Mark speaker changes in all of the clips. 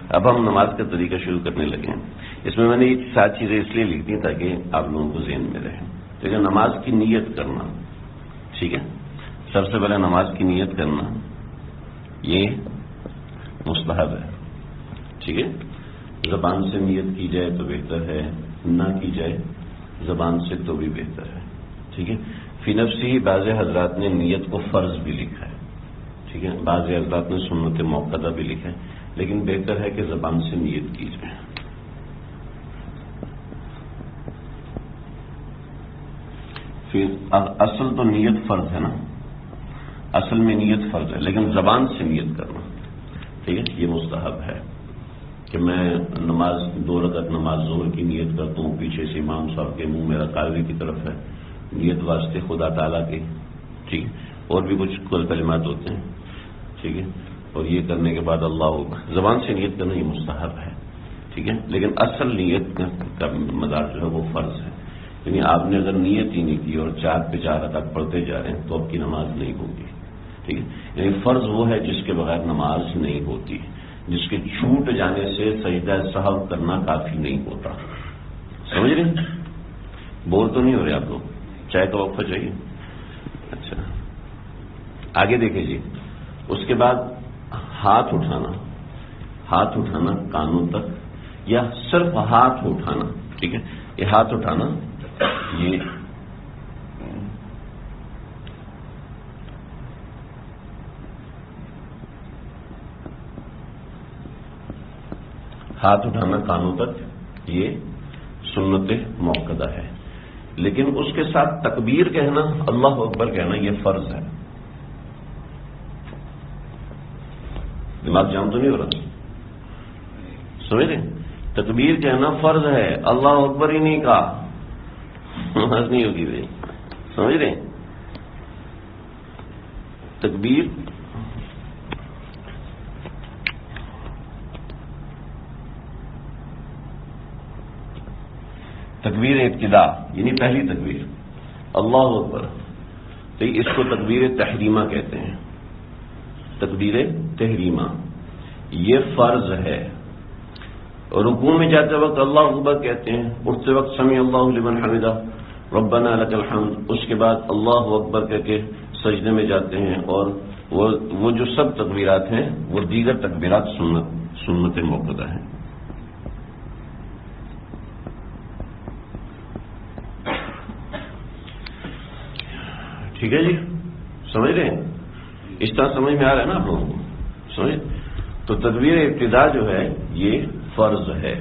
Speaker 1: اب ہم نماز کا طریقہ شروع کرنے لگے ہیں. اس میں نے یہ 7 چیزیں اس لیے لکھ دی تاکہ آپ لوگوں کو ذہن میں رہے. ٹھیک ہے, نماز کی نیت کرنا. ٹھیک ہے, سب سے پہلے نماز کی نیت کرنا یہ مستحب ہے. ٹھیک ہے, زبان سے نیت کی جائے تو بہتر ہے, نہ کی جائے زبان سے تو بھی بہتر ہے. ٹھیک ہے, فی نفسی بعض حضرات نے نیت کو فرض بھی لکھا ہے. ٹھیک ہے, بعض حضرات نے سنت موقدہ بھی لکھا ہے, لیکن بہتر ہے کہ زبان سے نیت کی جائے. پھر اصل تو نیت فرض ہے نا, اصل میں نیت فرض ہے, لیکن زبان سے نیت کرنا. ٹھیک ہے, یہ مستحب ہے کہ میں نماز 2 رکعت نماز ظہر کی نیت کرتا ہوں, پیچھے سے امام صاحب کے منہ میرا کاوی کی طرف ہے, نیت واسطے خدا تعالیٰ کی. ٹھیک ہے, اور بھی کچھ کلمات ہوتے ہیں. ٹھیک ہے, اور یہ کرنے کے بعد اللہ زبان سے نیت کرنا یہ مستحب ہے. ٹھیک ہے, لیکن اصل نیت کا مدار جو ہے وہ فرض ہے. یعنی آپ نے اگر نیت ہی نہیں کی اور 4 پہ 4 رکعت پڑھتے جا رہے ہیں تو آپ کی نماز نہیں ہوگی. ٹھیک ہے, یعنی فرض وہ ہے جس کے بغیر نماز نہیں ہوتی, جس کے چھوٹ جانے سے سجدہ سہو کرنا کافی نہیں ہوتا. سمجھ رہے ہیں؟ بول تو نہیں ہو رہے آپ لوگ؟ چائے کا وقفہ چاہیے؟ اچھا, آگے دیکھیں جی. اس کے بعد ہاتھ اٹھانا کانوں تک, یا صرف ہاتھ اٹھانا. ٹھیک ہے, یہ ہاتھ اٹھانا یہ ہاتھ اٹھانا کانوں تک یہ سنت موقدہ ہے, لیکن اس کے ساتھ تکبیر کہنا, اللہ اکبر کہنا یہ فرض ہے. دماغ جام تو نہیں ہو رہا؟ سمجھ رہے, تکبیر کہنا فرض ہے, اللہ اکبر ہی نہیں کہا نماز نہیں ہوگی بھائی. سمجھ رہے, تکبیر ابتدا یعنی پہلی تکبیر اللہ اکبر, تو اس کو تکبیر تحریمہ کہتے ہیں. تکبیر تحریمہ یہ فرض ہے. رکوع میں جاتے وقت اللہ اکبر کہتے ہیں, اٹھتے وقت سمیع اللہ لمن حمدہ ربنا لک الحمد, اس کے بعد اللہ اکبر کہہ کے سجدے میں جاتے ہیں. اور وہ جو سب تکبیرات ہیں وہ دیگر تکبیرات سنت موقدہ ہیں. ٹھیک ہے جی, سمجھ رہے ہیں؟ اس طرح سمجھ میں آ رہا ہے نا آپ لوگوں کو؟ سمجھ, تو تکبیر ابتدا جو ہے یہ فرض ہے.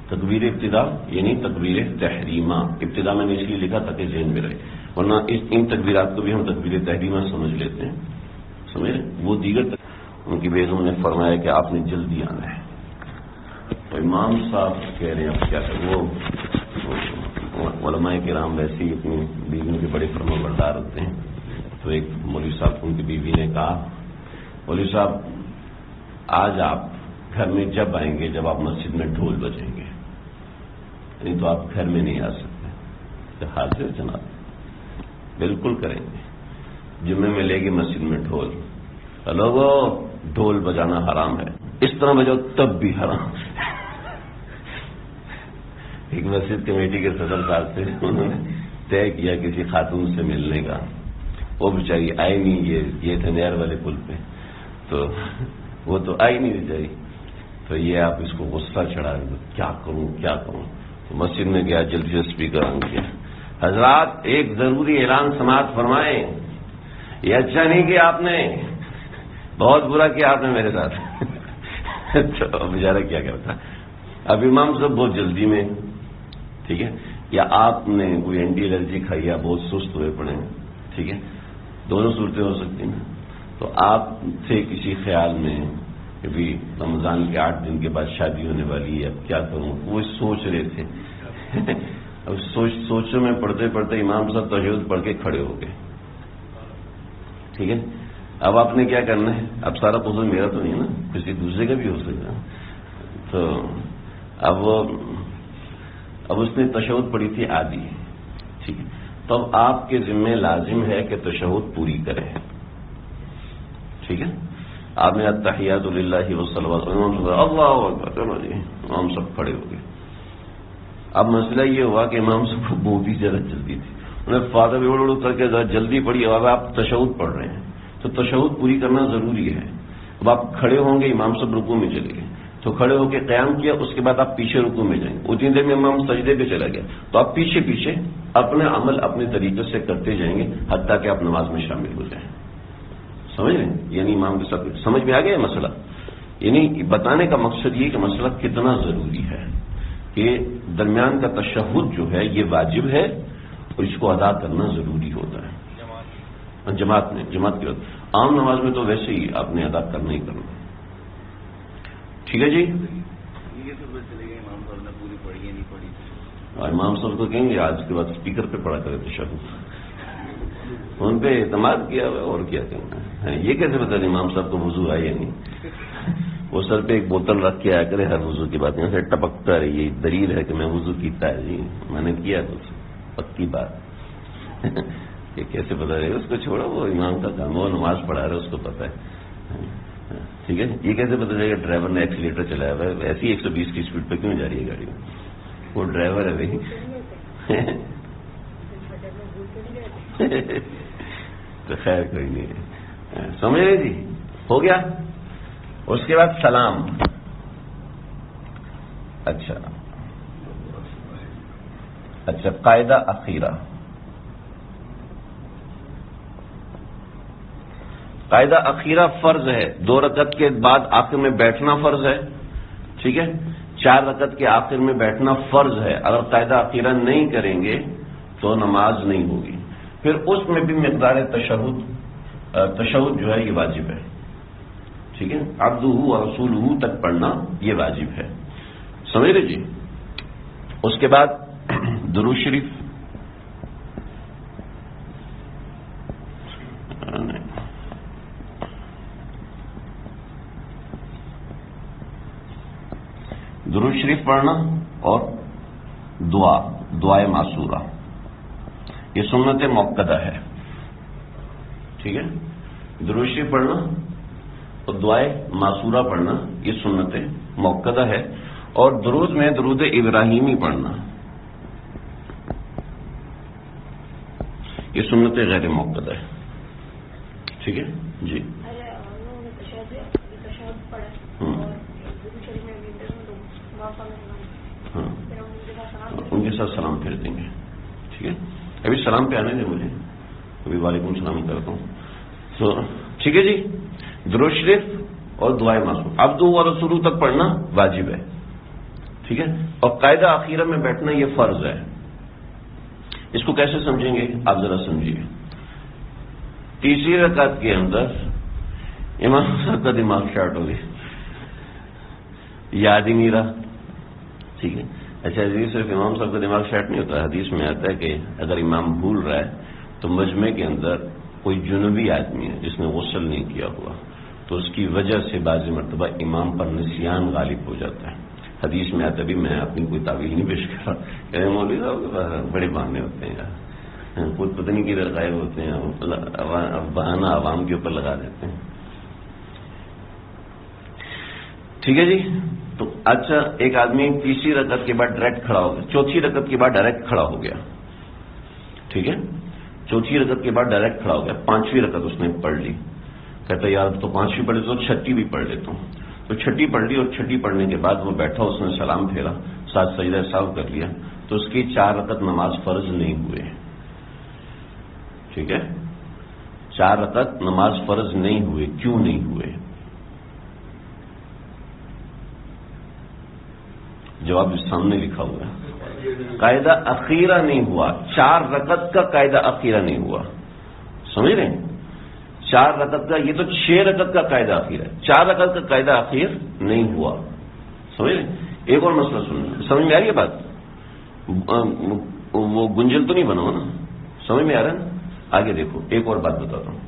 Speaker 1: تکبیر ابتدا یعنی تکبیر تحریمہ. ابتدا میں نے اس لیے لکھا تاکہ ذہن میں رہے, ورنہ ان تکبیرات کو بھی ہم تکبیر تحریمہ سمجھ لیتے ہیں. سمجھ رہے, وہ دیگر ان کی بیگم نے فرمایا کہ آپ نے جلدی آنا ہے. تو امام صاحب کہہ رہے ہیں اب کیا کہ وہ علماء کرام ویسے ہی اپنی بیویوں کے بڑے فرما بردار ہوتے ہیں. تو ایک مولوی صاحب ان کی بیوی نے کہا, مولوی صاحب آج آپ گھر میں جب آئیں گے جب آپ مسجد میں ڈھول بجیں گے, نہیں تو آپ گھر میں نہیں آ سکتے. تو حاضر جناب بالکل کریں گے. جمعے میں لے گی مسجد میں ڈھول, لوگوں ڈھول بجانا حرام ہے, اس طرح بجاؤ تب بھی حرام. ایک مسجد کمیٹی کے صدر صاحب سے انہوں نے طے کیا کسی خاتون سے ملنے کا, وہ بیچاری آئی نہیں. یہ تھے نہر والے پل پہ, تو وہ تو آئی نہیں بیچاری. تو یہ آپ اس کو غصہ چڑھا, کیا کروں. تو مسجد میں گیا, جلدی سے اسپیکر آن کیا, حضرات ایک ضروری اعلان سماعت فرمائیں. یہ اچھا نہیں کیا آپ نے, بہت برا کیا آپ نے میرے ساتھ. تو بیچارہ کیا کرتا. اب امام صاحب بہت جلدی میں, ٹھیک ہے, یا آپ نے کوئی اینٹی الرجی کھائی یا بہت سست ہوئے پڑے ہیں. ٹھیک ہے, دونوں صورتیں ہو سکتی ہیں. تو آپ تھے کسی خیال میں کہ بھی رمضان کے 8 دن کے بعد شادی ہونے والی ہے, اب کیا کروں, وہ سوچ رہے تھے. اب سوچوں میں پڑھتے پڑھتے امام صاحب تشہد پڑھ کے کھڑے ہو گئے. ٹھیک ہے, اب آپ نے کیا کرنا ہے, اب سارا قصور میرا تو نہیں ہے نا, کسی دوسرے کا بھی ہو سکتا. تو اب اس نے تشہد پڑھی تھی آدھی. ٹھیک ہے, تو اب آپ کے ذمہ لازم ہے کہ تشہد پوری کریں. ٹھیک ہے, آپ نے التحیات للہ والصلوات اللہ اکبر، چلو جی امام سب کھڑے ہو گئے. اب مسئلہ یہ ہوا کہ امام سب کو بہت ہی زیادہ جلدی تھی، انہوں نے فاتحہ بھی اڑ کر کے ذرا جلدی پڑھی. اب آپ تشہد پڑھ رہے ہیں تو تشہد پوری کرنا ضروری ہے. اب آپ کھڑے ہوں گے، امام سب رکوع میں چلے گئے تو کھڑے ہو کے قیام کیا، اس کے بعد آپ پیچھے رکوع میں جائیں گے. اتنی دیر میں امام سجدے پہ چلا گیا تو آپ پیچھے پیچھے اپنے عمل اپنے طریقے سے کرتے جائیں گے حتیٰ کہ آپ نماز میں شامل ہو جائیں. سمجھ رہے ہیں؟ یعنی امام کے ساتھ سمجھ میں آ گیا مسئلہ. یعنی بتانے کا مقصد یہ کہ مسئلہ کتنا ضروری ہے کہ درمیان کا تشہد جو ہے یہ واجب ہے اور اس کو ادا کرنا ضروری ہوتا ہے. جماعت کی وقت عام نماز میں تو ویسے ہی آپ نے ادا کرنا ہی کرنا. ٹھیک ہے جی. اور امام صاحب کو کہیں گے آج کے بعد اسپیکر پہ پڑا کرے تشہد، ان پہ اعتماد کیا ہوا اور کیا کرنا. یہ کیسے بتا دیں امام صاحب کو وضو آئی یا نہیں؟ وہ سر پہ ایک بوتل رکھ کے آیا کرے ہر وضو کی بات یہاں سے ٹپکتا رہی. یہ دلیل ہے کہ میں وضو کیتا ہے جی، میں نے کیا کچھ پکی بات. یہ کیسے پتا رہے گا؟ اس کو چھوڑو، وہ امام کا کام، وہ نماز پڑھا رہا ہے اس کو پتا ہے. ٹھیک ہے. یہ کیسے پتا چلے گا ڈرائیور نے ایکسیلیٹر چلایا ہوا ہے؟ ایسی 120 کی اسپیڈ پہ کیوں جا رہی ہے گاڑی؟ وہ ڈرائیور ہے بھائی. تو خیر کوئی نہیں ہے. سمجھ رہے جی؟ ہو گیا. اس کے بعد سلام. اچھا قاعدہ اخیرہ. قاعدہ اخیرہ فرض ہے. 2 رکعت کے بعد آخر میں بیٹھنا فرض ہے. ٹھیک ہے. 4 رکعت کے آخر میں بیٹھنا فرض ہے. اگر قاعدہ اخیرہ نہیں کریں گے تو نماز نہیں ہوگی. پھر اس میں بھی مقدار تشہد جو ہے یہ واجب ہے. ٹھیک ہے. عبدہ و رسولہ تک پڑھنا یہ واجب ہے. سمجھ رہے جی؟ اس کے بعد درود شریف. درود شریف پڑھنا اور دعائے معصورہ یہ سنت موقدہ ہے. ٹھیک ہے. درود شریف پڑھنا اور دعائے معصورہ پڑھنا یہ سنت موقدہ ہے. اور درود میں درود ابراہیمی پڑھنا یہ سنت غیر موقدہ ہے. ٹھیک ہے جی. ان کے ساتھ سلام پھیر دیں گے. ٹھیک ہے. ابھی سلام پہ آنے دیں مجھے. ابھی وعلیکم السلام کرتا ہوں. تو ٹھیک ہے جی. درود شریف اور دعائے معصورہ عبدہ و رسولہ تک پڑھنا واجب ہے. ٹھیک ہے. اور قاعدہ اخیرہ میں بیٹھنا یہ فرض ہے. اس کو کیسے سمجھیں گے آپ ذرا سمجھیے. تیسری رکعت کے اندر امام صاحب کا دماغ شارٹ ہو گیا، یاد ہی نہیں رہا. ٹھیک ہے. اچھا جی صرف امام صاحب کا دماغ شارٹ نہیں ہوتا. حدیث میں آتا ہے کہ اگر امام بھول رہا ہے تو مجمع کے اندر کوئی جنوبی آدمی ہے جس نے غسل نہیں کیا ہوا تو اس کی وجہ سے بعض مرتبہ امام پر نسیان غالب ہو جاتا ہے. حدیث میں آتا بھی، میں اپنی کوئی تعویل نہیں پیش کر رہا. کہتے ہیں مولوی صاحب بڑے بہانے ہوتے ہیں یار، خود پتہ نہیں کدھر غائب ہوتے ہیں، بہانہ عوام کے اوپر لگا دیتے ہیں. ٹھیک ہے جی. تو اچھا ایک آدمی تیسری رکعت کے بعد ڈائریکٹ کھڑا ہو گیا، چوتھی رکعت کے بعد ڈائریکٹ کھڑا ہو گیا. ٹھیک ہے. چوتھی رکعت کے بعد ڈائریکٹ کھڑا ہو گیا. 5ویں رکعت اس نے پڑھ لی. کہتا یار تو 5ویں پڑھ لی تو 6ٹھی بھی پڑھ لیتا ہوں. تو 6ٹھی پڑھ لی اور 6ٹھی پڑھنے کے بعد وہ بیٹھا، اس نے سلام پھیرا، ساتھ سجدہ سہو کر لیا. تو اس کی 4 رکعت نماز فرض نہیں ہوئے. ٹھیک ہے. 4 رکعت نماز فرض نہیں ہوئے. کیوں نہیں ہوئے؟ جواب اس سامنے لکھا ہوا ہے. قاعدہ اخیرہ نہیں ہوا. 4 رکعت کا قاعدہ اخیرہ نہیں ہوا. سمجھ رہے ہیں؟ 4 رکعت کا، یہ تو 6 رکعت کا قاعدہ اخیر ہے. 4 رکعت کا قاعدہ اخیر نہیں ہوا. سمجھ رہے ہیں؟ ایک اور مسئلہ سمجھ میں آ رہی ہے بات؟ وہ گنجل تو نہیں بنا نا؟ سمجھ میں آ رہا ہے نا؟ آگے دیکھو ایک اور بات بتاتا ہوں.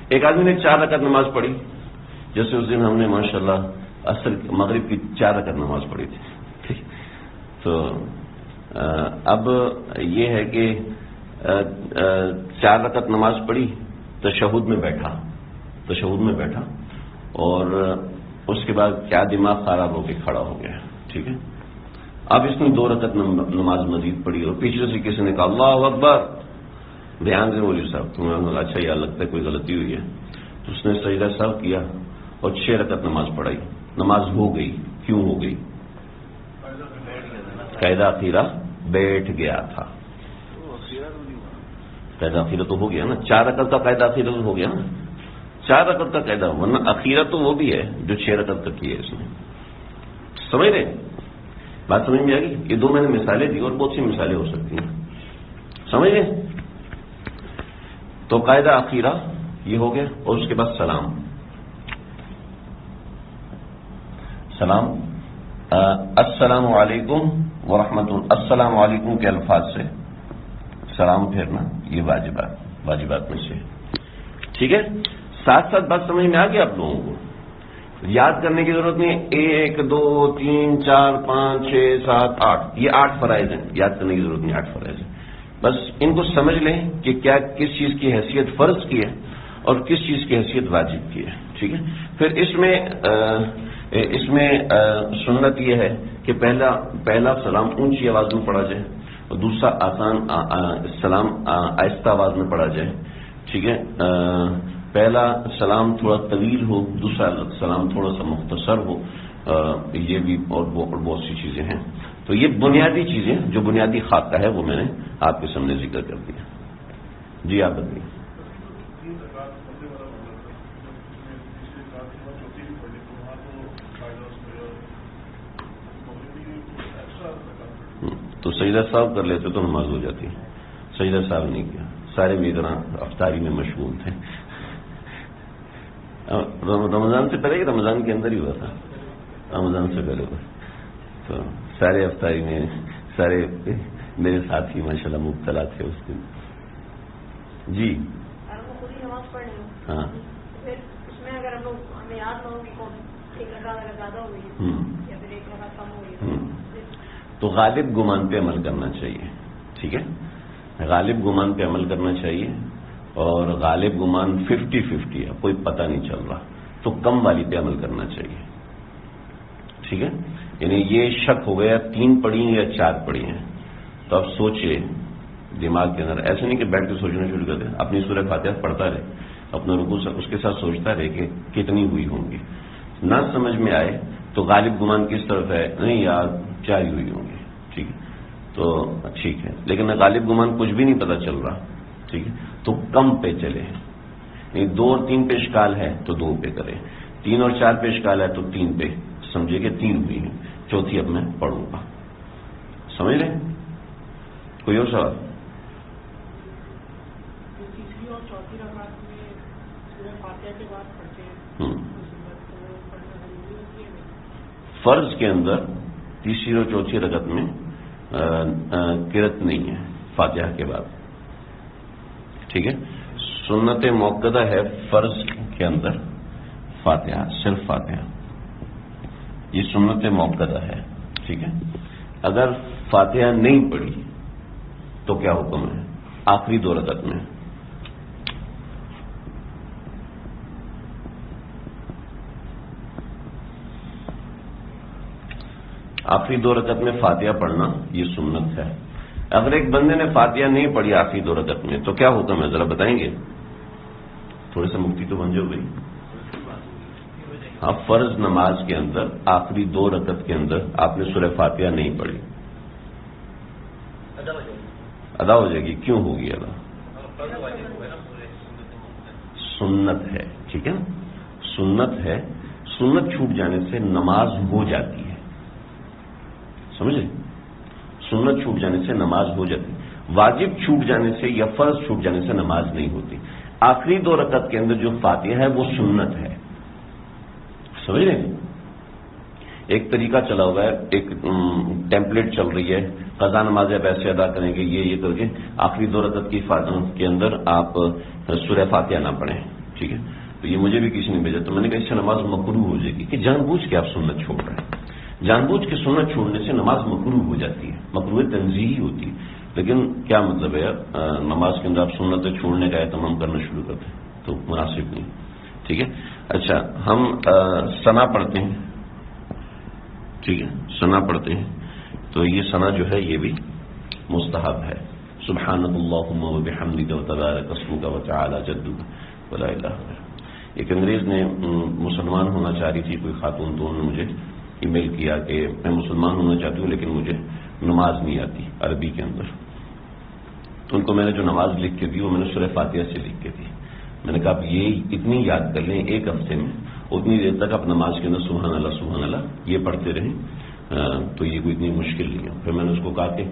Speaker 1: ایک آدمی نے 4 رکعت نماز پڑھی، جیسے اس دن ہم نے ماشاءاللہ عصر مغرب کی 4 رکعت نماز پڑھی تھی. تو اب یہ ہے کہ 4 رکعت نماز پڑھی، تشہد میں بیٹھا اور اس کے بعد کیا دماغ خراب ہو کے کھڑا ہو گیا. ٹھیک ہے, اب اس نے 2 رکعت نماز مزید پڑھی اور پیچھے سے کسی نے کہا اللہ اکبر, دھیان سے مولوی صاحب تمہیں اچھا یاد لگتا ہے کوئی غلطی ہوئی ہے. تو اس نے سجدہ سہو کیا اور 6 رکعت نماز پڑھائی. نماز ہو گئی. کیوں ہو گئی؟ قاعدہ اخیرہ بیٹھ گیا تھا. قاعدہ اخیرہ تو ہو گیا نا, 4 رکعت کا قاعدہ اخیرہ تو ہو گیا نا, 4 رکعت کا قاعدہ, ورنہ اخیرہ تو وہ بھی ہے جو 6 رکعت تک کی ہے اس نے. سمجھ رہے بات؟ سمجھ میں آ گئی؟ یہ 2 میں نے مثالیں دی اور بہت سی مثالیں ہو سکتی ہیں. سمجھ گئے؟ تو قاعدہ اخیرہ یہ ہو گیا اور اس کے بعد سلام. سلام السلام علیکم ورحمۃ اللہ, السلام علیکم کے الفاظ سے سلام پھیرنا یہ واجبات میں سے. ٹھیک ہے, ساتھ ساتھ بات سمجھ میں آ گئی آپ لوگوں کو؟ یاد کرنے کی ضرورت نہیں. 1 2 3 4 5 6 7 8 یہ 8 فرائض ہیں. یاد کرنے کی ضرورت نہیں, 8 فرائض ہیں. بس ان کو سمجھ لیں کہ کیا کس چیز کی حیثیت فرض کی ہے اور کس چیز کی حیثیت واجب کی ہے. ٹھیک ہے, پھر اس میں سنت یہ ہے کہ پہلا سلام اونچی آواز میں پڑھا جائے اور دوسرا آسان سلام آہستہ آواز میں پڑھا جائے. ٹھیک ہے, پہلا سلام تھوڑا طویل ہو, دوسرا سلام تھوڑا سا مختصر ہو. یہ بھی اور بہت سی چیزیں ہیں. تو یہ بنیادی چیزیں جو بنیادی خاکہ ہے وہ میں نے آپ کے سامنے ذکر کر دیا. جی آپ بتائیے. تو سجدہ صاحب کر لیتے تو نماز ہو جاتی. سجدہ صاحب نہیں کیا, سارے میدان افطاری میں مشغول تھے. رمضان سے پہلے ہی, رمضان کے اندر ہی ہوا تھا, رمضان سے پہلے ہوا. تو سارے افطاری میں سارے میرے ساتھی ماشاءاللہ مبتلا تھے اس دن. جی ہاں, تو غالب گمان پہ عمل کرنا چاہیے. ٹھیک ہے, غالب گمان پہ عمل کرنا چاہیے. اور غالب گمان 50-50 ہے, کوئی پتہ نہیں چل رہا, تو کم والی پہ عمل کرنا چاہیے. ٹھیک ہے, یعنی یہ شک ہو گیا 3 پڑھی ہیں یا 4 پڑھی ہیں, تو اب سوچے دماغ کے اندر. ایسے نہیں کہ بیٹھ کے سوچنا شروع کر دے, اپنی سورہ فاتحہ پڑھتا رہے, اپنا رکوع اس کے ساتھ سوچتا رہے کہ کتنی ہوئی ہوں گی. نہ سمجھ میں آئے تو غالب گمان کس طرف ہے, نہیں یار 4 ہی ہوئی ہوں گی. ٹھیک ہے, تو ٹھیک ہے, لیکن غالب گمان کچھ بھی نہیں پتہ چل رہا. ٹھیک ہے, تو کم پہ چلے. نہیں 2 اور 3 پہ اشکال ہے تو 2 پہ کرے, 3 اور 4 پہ اشکال ہے تو 3 پہ سمجھے کہ 3 ہوئی ہیں, چوتھی اب میں پڑھوں گا. سمجھ رہے؟ کوئی اور سوال؟
Speaker 2: تیسری اور چوتھی رکعت میں سورہ فاتحہ کے بعد پڑھتے ہیں.
Speaker 1: فرض کے اندر تیسری اور چوتھی رکعت میں قرات نہیں ہے فاتحہ کے بعد. ٹھیک ہے, سنت موقدہ ہے فرض کے اندر فاتحہ, صرف فاتحہ, یہ سنت موقدہ ہے. ٹھیک ہے, اگر فاتحہ نہیں پڑھی تو کیا حکم ہے؟ آخری 2 رکعت میں میں فاتحہ پڑھنا یہ سنت ہے. اگر ایک بندے نے فاتحہ نہیں پڑھی آخری 2 رکعت میں تو کیا حکم ہے ذرا بتائیں گے؟ تھوڑے سے مفتی تو بن جاؤ بھائی. ہاں, فرض نماز کے اندر آخری 2 رکعت کے اندر آپ نے سورہ فاتحہ نہیں پڑھی, ادا ہو جائے گی. کیوں ہوگی ادا؟ سنت ہے. ٹھیک ہے نا, سنت ہے. سنت چھوٹ جانے سے نماز ہو جاتی ہے. سمجھے؟ سنت چھوٹ جانے سے نماز ہو جاتی, واجب چھوٹ جانے سے یا فرض چھوٹ جانے سے نماز نہیں ہوتی. آخری 2 رکعت کے اندر جو فاتحہ ہے وہ سنت ہے. سمجھ رہے ہیں؟ ایک طریقہ چلا ہوا ہے, ایک ٹیمپلیٹ چل رہی ہے, قضا نماز آپ ایسے ادا کریں گے, یہ کر کے آخری 2 رکعت کی کے اندر آپ سورہ فاتحہ نہ پڑھیں. ٹھیک ہے, تو یہ مجھے بھی کسی نے بھیجا, تو میں نے کہا اس سے نماز مکروہ ہو جائے گی. کہ جان بوجھ کے آپ سنت چھوڑ رہے ہیں, جان بوجھ کے سنت چھوڑنے سے نماز مکروہ ہو جاتی ہے, مکروہ تنزیہی ہوتی ہے. لیکن کیا مطلب ہے نماز کے اندر آپ سنتیں چھوڑنے کا اہتمام کرنا شروع کرتے ہیں تو مناسب نہیں. ٹھیک ہے, اچھا، ہم ثنا پڑھتے ہیں، ٹھیک ہے، ثنا پڑھتے ہیں، تو یہ ثنا جو ہے یہ بھی مستحب ہے. سبحانک اللہم وبحمدک وتبارک اسمک وتعالی جدک ولا الہ غیرک. ایک انگریز نے مسلمان ہونا چاہ رہی تھی، کوئی خاتون، تو انہوں نے مجھے ای میل کیا کہ میں مسلمان ہونا چاہتی ہوں لیکن مجھے نماز نہیں آتی عربی کے اندر. تو ان کو میں نے جو نماز لکھ کے دی وہ میں نے سورہ فاتحہ سے لکھ کے دی. میں نے کہا آپ یہ اتنی یاد کر لیں ایک ہفتے میں، اتنی دیر تک آپ نماز کے اندر سبحان اللہ سبحان اللہ یہ پڑھتے رہیں تو یہ کوئی اتنی مشکل نہیں ہے. پھر میں نے اس کو کہا کہ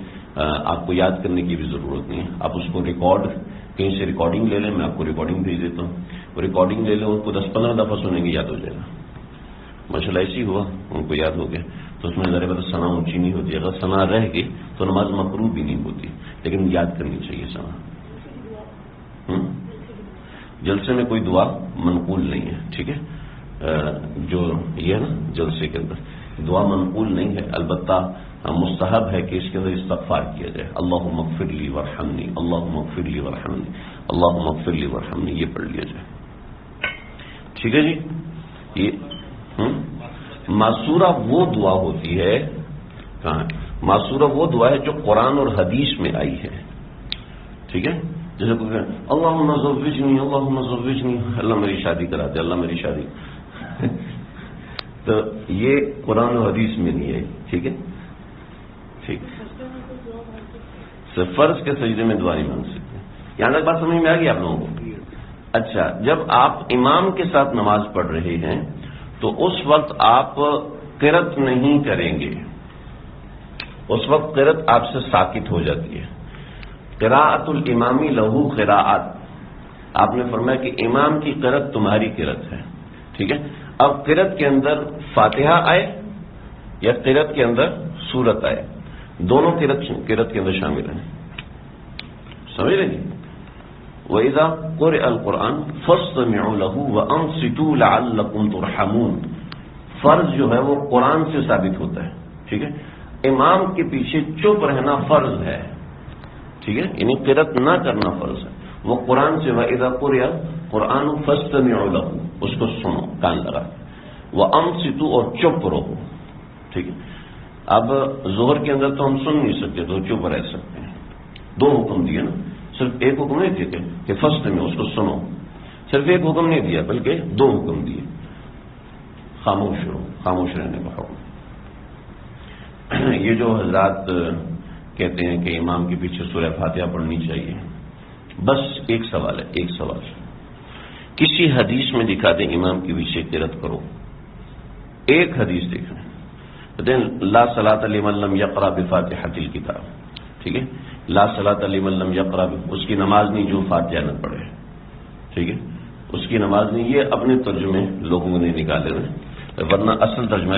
Speaker 1: آپ کو یاد کرنے کی بھی ضرورت نہیں ہے، آپ اس کو ریکارڈ کہیں سے ریکارڈنگ لے لیں، میں آپ کو ریکارڈنگ بھیج دیتا ہوں، وہ ریکارڈنگ لے لیں، ان کو 10-15 دفعہ سنیں گے یاد ہو جائے گا. ماشاءاللہ ایسی ہوا، ان کو یاد ہو گیا. تو اس میں ذرا بتا ثنا اونچی نہیں ہوتی، اگر ثنا رہ گئی تو نماز مقروء بھی نہیں ہوتی، لیکن یاد کرنی چاہیے ثنا. جلسے میں کوئی دعا منقول نہیں ہے، ٹھیک ہے، جو یہ ہے نا جلسے کے اندر دعا منقول نہیں ہے، البتہ مستحب ہے کہ اس کے اندر استغفار کیا جائے. اللہم اغفر لی وارحمنی، اللہم اغفر لی وارحمنی، اللہم اغفر لی وارحمنی، یہ پڑھ لیا جائے. ٹھیک ہے جی. یہ معصورہ وہ دعا ہوتی ہے، کہاں معصورہ وہ دعا ہے جو قرآن اور حدیث میں آئی ہے. ٹھیک ہے، جیسے کوئی کہے اللہم زوجنی، اللہم زوجنی، اللہ میری شادی کرا دے، اللہ میری شادی تو یہ قرآن و حدیث میں نہیں ہے. ٹھیک ہے، ٹھیک. فرض کے سجدے میں دعا نہیں مانگ سکتے. یہاں تک بات سمجھ میں آ گئی آپ لوگوں کو؟ اچھا، جب آپ امام کے ساتھ نماز پڑھ رہے ہیں تو اس وقت آپ قرأت نہیں کریں گے، اس وقت قرأت آپ سے ساکت ہو جاتی ہے. قراءت الامامی لہو قراءت، آپ نے فرمایا کہ امام کی قرأت تمہاری قرأت ہے. ٹھیک ہے، اب قرأت کے اندر فاتحہ آئے یا قرأت کے اندر سورت آئے، دونوں قرأت کے اندر شامل ہیں. سمجھ رہے جی؟ وَإِذَا قُرِئَ الْقُرْآنُ فَاسْتَمِعُوا لَهُ وَأَنصِتُوا لَعَلَّكُمْ تُرْحَمُونَ. فرض جو ہے وہ قرآن سے ثابت ہوتا ہے. ٹھیک ہے، امام کے پیچھے چپ رہنا فرض ہے. ٹھیک ہے، یعنی قرأت نہ کرنا فرض ہے. وہ قرآن سے وَإِذَا قُرِئَ الْقُرْآنُ فَاسْتَمِعُوا لَهُ، اس کو سنو، کان لگا. وَأَنصِتُوا، اور چپ رہو. ٹھیک ہے، اب ظہر کے اندر تو ہم سن نہیں سکتے تو چپ رہ سکتے ہیں. دو حکم دیے نا، صرف ایک حکم نہیں دیے کہ فسٹ میں اس کو سنو، صرف ایک حکم نہیں دیا بلکہ دو حکم دیے. خاموش رہو، خاموش رہنے کا حکم. یہ جو حضرات کہتے ہیں کہ امام کے پیچھے سورہ فاتحہ پڑھنی چاہیے، بس ایک سوال ہے، ایک سوال. کسی حدیث میں دکھا دیں امام کے پیچھے قرأت کرو، ایک حدیث دیکھیں. لا صلاۃ لمن لم یقرأ بفاتحۃ الکتاب. ٹھیک ہے، لا صلاۃ لمن لم یقرأ، اس کی نماز نہیں جو فاتحہ نہ پڑھے. ٹھیک ہے، اس کی نماز نہیں. یہ اپنے ترجمے لوگوں نے نکالے ہوئے، ورنہ اصل ترجمہ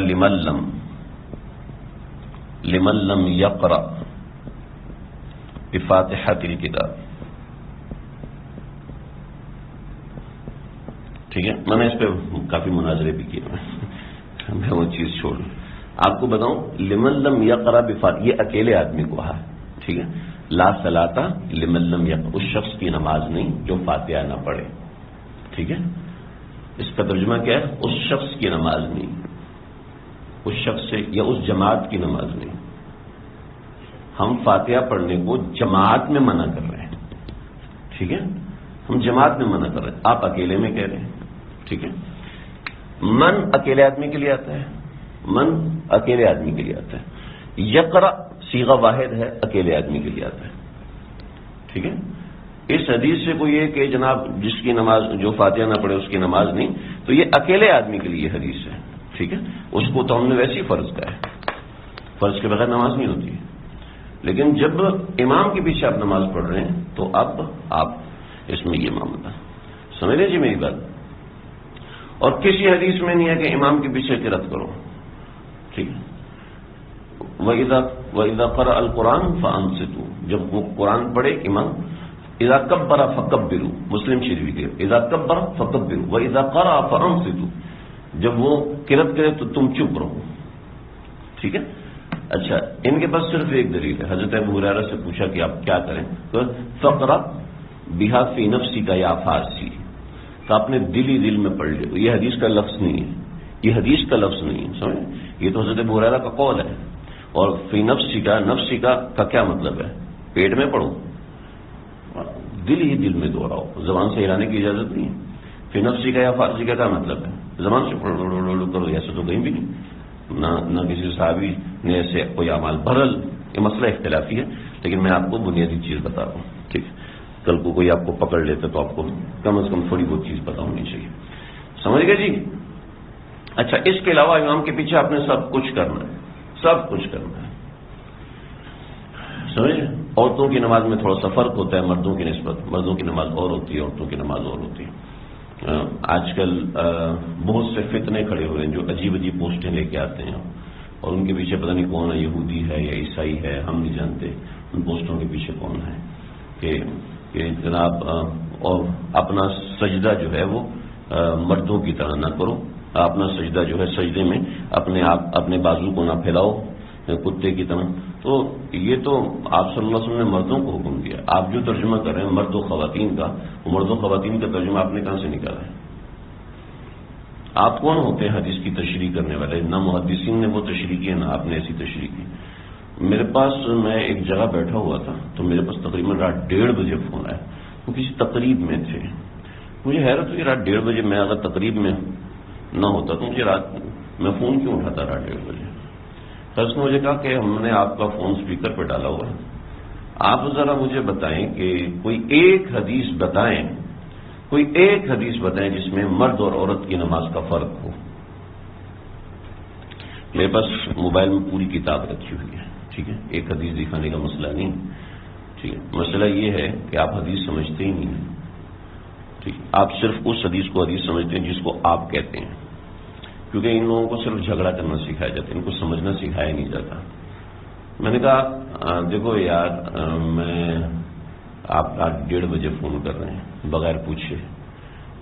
Speaker 1: لمن لم یقرأ بفاتحۃ الکتاب. ٹھیک ہے، میں نے اس پہ کافی مناظرے بھی کیے میں وہ چیز چھوڑ لوں. آپ کو بتاؤں لمن لم یقرأ بفاتحہ، یہ اکیلے آدمی کو ہے. ٹھیک ہے، لا صلاۃ لمن لم یقرأ، اس شخص کی نماز نہیں جو فاتحہ نہ پڑھے. ٹھیک ہے، اس کا ترجمہ کیا ہے؟ اس شخص کی نماز نہیں، اس شخص سے یا اس جماعت کی نماز نہیں. ہم فاتحہ پڑھنے کو جماعت میں منع کر رہے ہیں. ٹھیک ہے، ہم جماعت میں منع کر رہے ہیں، آپ اکیلے میں کہہ رہے ہیں. ٹھیک ہے، من اکیلے آدمی کے لیے آتا ہے، من اکیلے آدمی کے لیے آتا ہے. یقرأ صیغہ واحد ہے، اکیلے آدمی کے لیے آتا ہے. ٹھیک ہے، اس حدیث سے کوئی یہ کہ جناب جس کی نماز جو فاتحہ نہ پڑھے اس کی نماز نہیں، تو یہ اکیلے آدمی کے لیے حدیث ہے. ٹھیک ہے، اس کو تو ہم نے ویسے ہی فرض کا ہے، فرض کے بغیر نماز نہیں ہوتی. لیکن جب امام کے پیچھے آپ نماز پڑھ رہے ہیں تو اب آپ اس میں یہ معاملہ سمجھ لیجیے میری بات. اور کسی حدیث میں نہیں ہے کہ امام کے پیچھے قرأت کرو. ٹھیک ہے، وَإِذَا قَرَأَ الْقُرْآنُ فَأَنصِتُوا، جب وہ قرآن پڑھے امام. اذا کبر فکبروا، مسلم شریف کے اذا کبر فکبروا واذا قرأ فانصتوا، جب وہ قرأت کرے تو تم چپ رہو. ٹھیک ہے، اچھا ان کے پاس صرف ایک دلیل ہے. حضرت ابو ہریرہ سے پوچھا کہ آپ کیا کریں؟ تو فقرأ بها فی نفسک یا فارسی، تو آپ نے دل ہی دل میں پڑھ لیا. یہ حدیث کا لفظ نہیں ہے, یہ حدیث کا لفظ نہیں ہے, سمجھ. یہ تو حضرت ابو ہریرہ کا قول ہے. اور فی نفسی کا کیا مطلب ہے؟ پیٹ میں پڑھو, دل ہی دل میں دوہراؤ, زبان سے ہلانے کی اجازت نہیں ہے. فی نفسی کا یا فارسی کا کیا مطلب ہے؟ زبان سے کرو. ایسا تو کہیں بھی نہیں, نہ کسی صحابی نے ایسے کوئی اعمال. بہرحال یہ مسئلہ اختلافی ہے, لیکن میں آپ کو بنیادی چیز بتا رہا ہوں. ٹھیک, کل کو کوئی آپ کو پکڑ لیتا تو آپ کو کم از کم تھوڑی بہت چیز پتا ہونی چاہیے. سمجھ گئے جی؟ اچھا, اس کے علاوہ امام کے پیچھے آپ نے سب کچھ کرنا ہے, سب کچھ کرنا ہے. سمجھ. عورتوں کی نماز میں تھوڑا سا فرق ہوتا ہے مردوں کی نسبت. مردوں کی نماز اور ہوتی ہے, عورتوں کی نماز اور ہوتی ہے. آج کل بہت سے فتنے کھڑے ہوئے ہیں جو عجیب عجیب پوسٹیں لے کے آتے ہیں, اور ان کے پیچھے پتہ نہیں کون ہے, یہودی ہے یا عیسائی ہے, ہم نہیں جانتے ان پوسٹوں کے پیچھے کون ہے. کہ جناب اور اپنا سجدہ جو ہے وہ مردوں کی طرح نہ کرو. اپنا سجدہ جو ہے سجدے میں اپنے بازو کو نہ پھیلاؤ کتے کی طرح. تو یہ تو آپ صلی اللہ علیہ وسلم نے مردوں کو حکم دیا. آپ جو ترجمہ کر رہے ہیں مرد و خواتین کا, وہ مرد و خواتین کا ترجمہ آپ نے کہاں سے نکالا ہے؟ آپ کون ہوتے ہیں حدیث کی تشریح کرنے والے؟ نہ محدثین نے وہ تشریح کی, نہ آپ نے ایسی تشریح کی. میرے پاس, میں ایک جگہ بیٹھا ہوا تھا تو میرے پاس تقریباً رات 1:30 بجے فون آیا. وہ کسی تقریب میں تھے. مجھے حیرت ہوئی, رات 1:30 بجے میں اگر تقریب میں نہ ہوتا تو مجھے میں فون کیوں اٹھاتا رات 1:30 بجے؟ تو اس نے مجھے کہا کہ ہم نے آپ کا فون اسپیکر پہ ڈالا ہوا ہے, آپ ذرا مجھے بتائیں کہ کوئی ایک حدیث بتائیں جس میں مرد اور عورت کی نماز کا فرق ہو. میرے پاس موبائل میں پوری کتاب رکھی ہوئی ہے. ٹھیک ہے, ایک حدیث دکھانے کا مسئلہ نہیں. ٹھیک ہے, مسئلہ یہ ہے کہ آپ حدیث سمجھتے ہی نہیں ہیں. ٹھیک, آپ صرف اس حدیث کو حدیث سمجھتے ہیں جس کو آپ کہتے ہیں, کیونکہ ان لوگوں کو صرف جھگڑا کرنا سکھایا جاتا ہے, ان کو سمجھنا سکھایا نہیں جاتا. میں نے کہا دیکھو یار, آپ 1:30 بجے فون کر رہے ہیں بغیر پوچھے,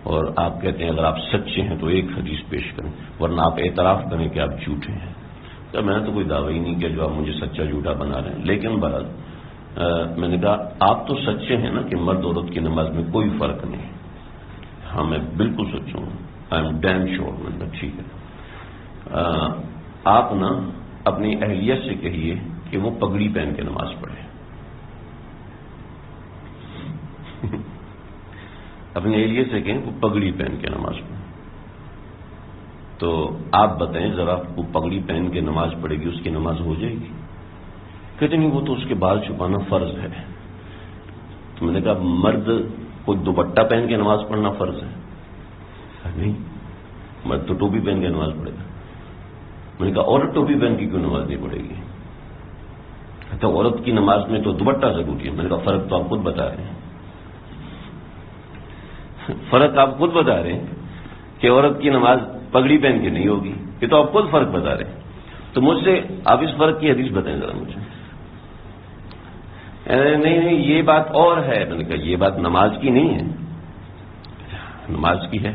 Speaker 1: اور آپ کہتے ہیں اگر آپ سچے ہیں تو ایک حدیث پیش کریں, ورنہ آپ اعتراف کریں کہ آپ جھوٹے ہیں. تو میں نے تو کوئی دعویٰ ہی نہیں کیا جو آپ مجھے سچا جھوٹا بنا رہے ہیں. لیکن بہرحال میں نے کہا آپ تو سچے ہیں نا کہ مرد عورت کی نماز میں کوئی فرق نہیں. ہاں میں بالکل سچا ہوں, آئی ایم ڈیم شیور. میں نے کہا ٹھیک ہے, آپ نا اپنی اہلیت سے کہیے کہ وہ پگڑی پہن کے نماز پڑھے. اپنی اہلیت سے کہیں وہ پگڑی پہن کے نماز پڑھے. تو آپ بتائیں ذرا, وہ پگڑی پہن کے نماز پڑھے گی, اس کی نماز ہو جائے گی؟ کہتے نہیں وہ تو اس کے بال چھپانا فرض ہے. تو میں نے کہا مرد کو دوپٹہ پہن کے نماز پڑھنا فرض ہے؟ نہیں, مرد تو ٹوپی پہن کے نماز پڑھے گا. میں نے کہا عورت ٹوپی پہن کی کیوں نماز نہیں پڑھے گی؟ کہتا عورت کی نماز میں تو دوپٹہ ضروری ہے. میں نے کہا فرق تو آپ خود بتا رہے ہیں, فرق آپ خود بتا رہے ہیں کہ عورت کی نماز پگڑی پہن کے نہیں ہوگی, یہ تو آپ خود فرق بتا رہے ہیں. تو مجھ سے آپ اس فرق کی حدیث بتائیں ذرا مجھے. نہیں یہ بات اور ہے. میں نے کہا یہ بات نماز کی نہیں ہے. نماز کی ہے.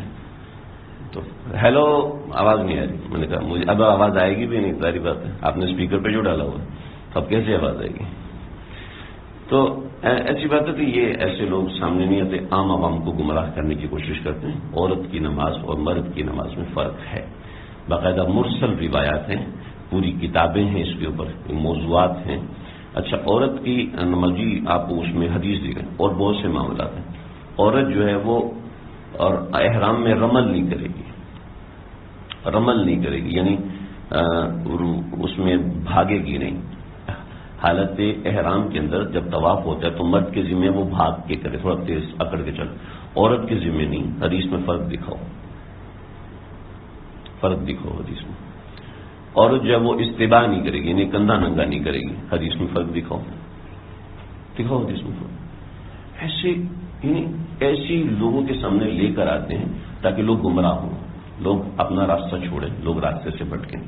Speaker 1: تو ہیلو, آواز نہیں آ رہی. میں نے کہا مجھے اب آواز آئے گی بھی نہیں, ساری بات ہے. آپ نے اسپیکر پہ جو ڈالا ہوا تو اب کیسے آواز آئے گی؟ تو ایسی بات ہے کہ یہ ایسے لوگ سامنے نہیں آتے, عام عوام کو گمراہ کرنے کی کوشش کرتے ہیں. عورت کی نماز اور مرد کی نماز میں فرق ہے. باقاعدہ مرسل روایات ہیں, پوری کتابیں ہیں اس کے اوپر, موضوعات ہیں. اچھا, عورت کی نماز جی آپ کو اس میں حدیث دی گئی, اور بہت سے معاملات ہیں. عورت جو ہے وہ اور احرام میں رمل نہیں کرے گی, رمل نہیں کرے گی, یعنی اس میں بھاگے گی نہیں. حالت احرام کے اندر جب طواف ہوتا ہے تو مرد کے ذمہ وہ بھاگ کے کرے, تھوڑا تیز اکڑ کے چل. عورت کے ذمہ نہیں. حدیث میں فرق دکھاؤ, فرق دکھاؤ حدیث میں. عورت جو ہے وہ استباع نہیں کرے گی, یعنی کندھا ننگا نہیں کرے گی. حدیث میں فرق دکھاؤ, دکھاؤ حدیث میں فرق. ایسے یعنی ایسی لوگوں کے سامنے لے کر آتے ہیں تاکہ لوگ گمراہ ہوں, لوگ اپنا راستہ چھوڑیں, لوگ راستے سے بھٹکیں.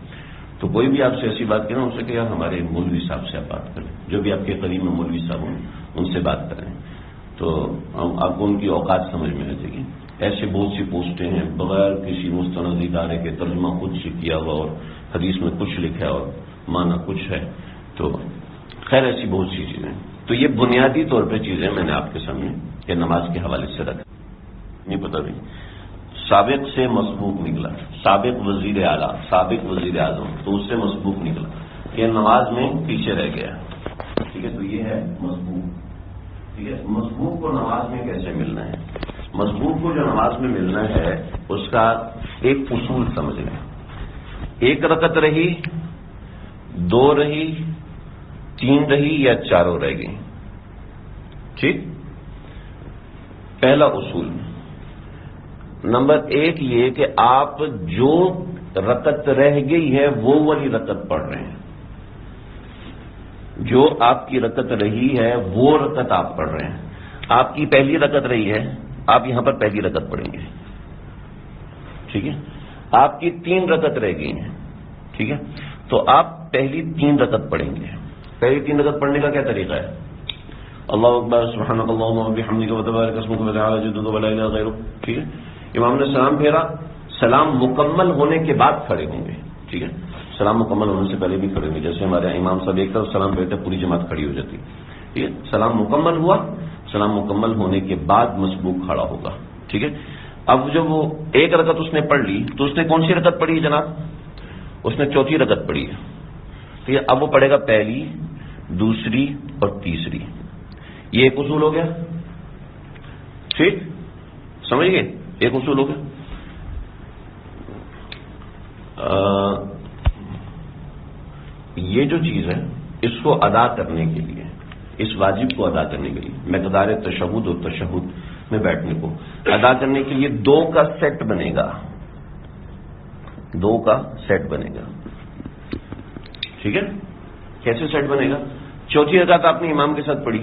Speaker 1: تو کوئی بھی آپ سے ایسی بات کریں, ان سے کہ یار ہمارے مولوی صاحب سے آپ بات کریں, جو بھی آپ کے قریب میں مولوی صاحب ہوں ان سے بات کریں, تو آپ کو ان کی اوقات سمجھ میں آ جائے گی. ایسے بہت سی پوسٹیں ہیں بغیر کسی مستند ادارے کے, ترجمہ خود سے کیا ہوا, اور حدیث میں کچھ لکھا ہے اور معنی کچھ ہے. تو خیر ایسی بہت سی چیزیں. تو یہ بنیادی طور پہ چیزیں میں نے آپ کے سامنے یہ نماز کے حوالے سے رکھ نہیں پتا بھی. سابق سے مسبوق نکلا، سابق وزیر اعلیٰ، سابق وزیر اعظم، تو اس سے مسبوق نکلا، یہ نماز میں پیچھے رہ گیا، ٹھیک ہے، تو یہ ہے مسبوق، ٹھیک ہے۔ مسبوق کو نماز میں کیسے ملنا ہے؟ مسبوق کو جو نماز میں ملنا ہے اس کا ایک اصول سمجھ لیں، ایک رکعت رہی، دو رہی، تین رہی یا چاروں رہ گئی، ٹھیک۔ پہلا اصول نمبر ایک یہ کہ آپ جو رکعت رہ گئی ہے وہ والی رکعت پڑھ رہے ہیں، جو آپ کی رکعت رہی ہے وہ رکعت آپ پڑھ رہے ہیں۔ آپ کی پہلی رکعت رہی ہے، آپ یہاں پر پہلی رکعت پڑھیں گے، ٹھیک ہے۔ آپ کی 3 رکعت رہ گئی ہیں، ٹھیک ہے، تو آپ پہلی 3 رکعت پڑھیں گے۔ پہلی 3 رکعت پڑھنے کا کیا طریقہ ہے؟ اللہ اکبر، سبحانک اللہم وبحمدک وتبارک اسمک وتعالی جدک ولا الہ غیرک، ٹھیک ہے۔ امام نے سلام پھیرا، سلام مکمل ہونے کے بعد کھڑے ہوں گے، ٹھیک ہے، سلام مکمل ہونے سے پہلے بھی کھڑے ہوں گے، جیسے ہمارے امام صاحب ایک طرف سلام پھیرتے پوری جماعت کھڑی ہو جاتی، ٹھیک ہے۔ سلام مکمل ہوا، سلام مکمل ہونے کے بعد مسبوق کھڑا ہوگا، ٹھیک ہے۔ اب جب وہ ایک رکعت اس نے پڑھ لی تو اس نے کون سی رکعت پڑھی ہے جناب؟ اس نے چوتھی رکعت پڑھی ہے، ٹھیک ہے۔ اب وہ پڑھے گا پہلی، دوسری اور تیسری، یہ ایک اصول ہو گیا، ٹھیک، سمجھ گئے، ایک اصول ہو گیا۔ یہ جو چیز ہے اس کو ادا کرنے کے لیے، اس واجب کو ادا کرنے کے لیے، مقدار تشہد اور تشہد میں بیٹھنے کو ادا کرنے کے لیے 2 کا سیٹ بنے گا، 2 کا سیٹ بنے گا، ٹھیک ہے۔ کیسے سیٹ بنے گا؟ چوتھی رکعت آپ نے امام کے ساتھ پڑھی،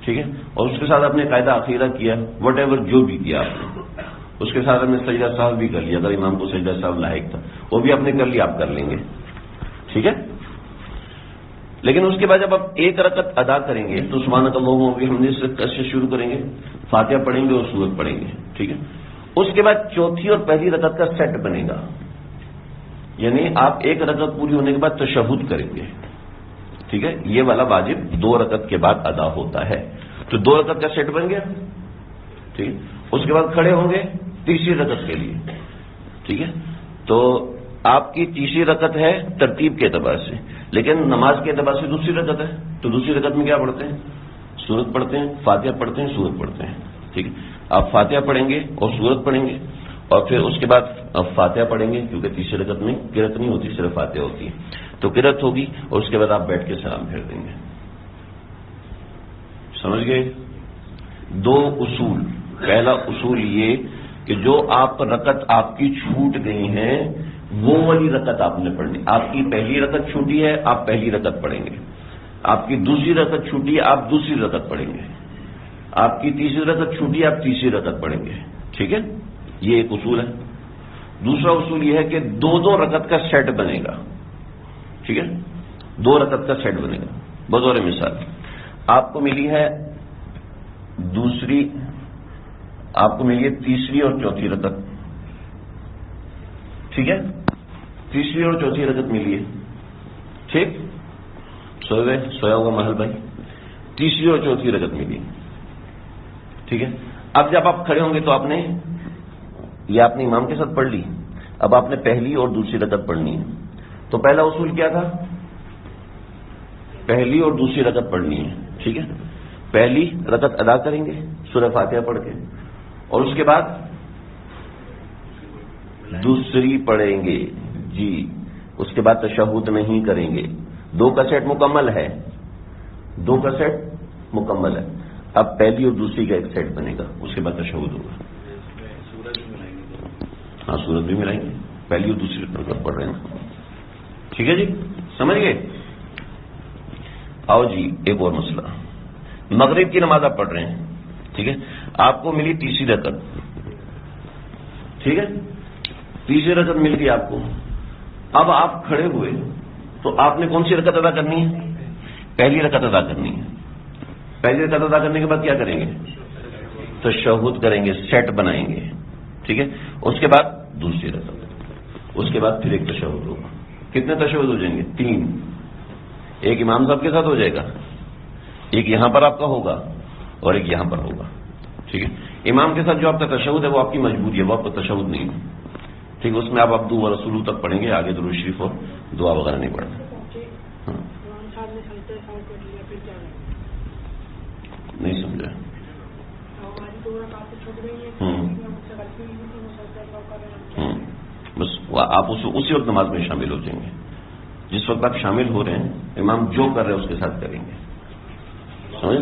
Speaker 1: ٹھیک ہے، اور اس کے ساتھ آپ نے قاعدہ اخیرہ کیا، وٹ ایور جو بھی کیا آپ نے، اس کے ساتھ آپ نے سجدہ سہو بھی کر لیا، اگر امام کو سجدہ سہو لاحق تھا وہ بھی آپ نے کر لیا، آپ کر لیں گے، ٹھیک ہے۔ لیکن اس کے بعد جب آپ ایک رکعت ادا کریں گے تو سبحانک اللہم وبحمدک سے کیسے شروع کریں گے؟ فاتحہ پڑھیں گے اور سورت پڑھیں گے، ٹھیک ہے۔ اس کے بعد چوتھی اور پہلی رکعت کا سیٹ بنے گا، یعنی آپ ایک رکعت پوری ہونے کے بعد تشہد کریں گے، ٹھیک ہے۔ یہ والا واجب 2 رکعت کے بعد ادا ہوتا ہے، تو 2 رکعت کا سیٹ بن گیا، ٹھیک ہے۔ اس کے بعد کھڑے ہوں گے تیسری رکعت کے لیے، ٹھیک ہے۔ تو آپ کی تیسری رکعت ہے ترتیب کے اعتبار سے، لیکن نماز کے اعتبار سے دوسری رکعت ہے، تو دوسری رکعت میں کیا پڑھتے ہیں؟ سورت پڑھتے ہیں، فاتحہ پڑھتے ہیں، سورت پڑھتے ہیں، ٹھیک ہے۔ آپ فاتحہ پڑھیں گے اور سورت پڑھیں گے، اور پھر اس کے بعد فاتحہ پڑھیں گے، کیونکہ تیسری رکعت میں قرأت نہیں ہوتی، صرف فاتحہ ہوتی ہے، تو قرأت ہوگی، اور اس کے بعد آپ بیٹھ کے سلام پھیر دیں گے، سمجھ گئے؟ 2 اصول۔ پہلا اصول یہ کہ جو آپ رکعت آپ کی چھوٹ گئی ہیں وہ والی رکعت آپ نے پڑھنی، آپ کی پہلی رکعت چھوٹی ہے آپ پہلی رکعت پڑھیں گے، آپ کی دوسری رکعت چھوٹی ہے آپ دوسری رکعت پڑھیں گے، آپ کی تیسری رکعت چھوٹی ہے آپ تیسری رکعت پڑھیں گے، ٹھیک ہے۔ یہ ایک اصول ہے۔ دوسرا اصول یہ ہے کہ 2 رکعت کا سیٹ بنے گا، ٹھیک ہے، 2 رکعت کا سیٹ بنے گا۔ بطور مثال آپ کو ملی ہے تیسری اور چوتھی رکعت، ٹھیک ہے، تیسری اور چوتھی رکعت ملی ہے، ٹھیک، سویا ہوگا محل بھائی، تیسری اور چوتھی رکعت ملی، ٹھیک ہے۔ اب جب آپ کھڑے ہوں گے تو آپ نے یہ آپ نے امام کے ساتھ پڑھ لی، اب آپ نے پہلی اور دوسری رکعت پڑھنی ہے، تو پہلا اصول کیا تھا؟ پہلی اور دوسری رکعت پڑھنی ہے، ٹھیک ہے۔ پہلی رکعت ادا کریں گے سورہ فاتحہ پڑھ کے، اور اس کے بعد دوسری پڑھیں گے، جی، اس کے بعد تشہد نہیں کریں گے۔ 2 کا سیٹ مکمل ہے، 2 کا سیٹ مکمل ہے، اب پہلی اور دوسری کا ایک سیٹ بنے گا، اس کے بعد تشہد ہوگا۔ ہاں، سورت بھی ملائیں گے، پہلی اور دوسری رکعت پڑھ رہے ہیں، ٹھیک ہے جی، سمجھ گئے؟ آؤ جی، ایک اور مسئلہ، مغرب کی نماز آپ پڑھ رہے ہیں، ٹھیک ہے، آپ کو ملی تیسری رکعت، ٹھیک ہے، تیسری رکعت مل گئی آپ کو، اب آپ کھڑے ہوئے تو آپ نے کون سی رکعت ادا کرنی ہے؟ پہلی رکعت ادا کرنی ہے۔ پہلی رکعت ادا کرنے کے بعد کیا کریں گے؟ تشہد کریں گے، سیٹ بنائیں گے، ٹھیک ہے۔ اس کے بعد دوسری رکعت، اس کے بعد پھر ایک تشہد ہوگا۔ کتنے تشہد ہو جائیں گے؟ 3، ایک امام صاحب کے ساتھ ہو جائے گا، ایک یہاں پر آپ کا ہوگا اور ایک یہاں پر ہوگا، ٹھیک ہے۔ امام کے ساتھ جو آپ کا تشہد ہے وہ آپ کی مجبوری ہے، وہ آپ کا تشہد نہیں ہے، ٹھیک ہے، اس میں آپ عبدہ و رسولہ تک پڑھیں گے، آگے درود شریف اور دعا وغیرہ نہیں پڑھنا. ہاں نہیں سمجھا. بس آپ اسی وقت نماز میں شامل ہو جائیں گے، جس وقت آپ شامل ہو رہے ہیں امام جو کر رہے ہیں اس کے ساتھ کریں گے، سمجھ؟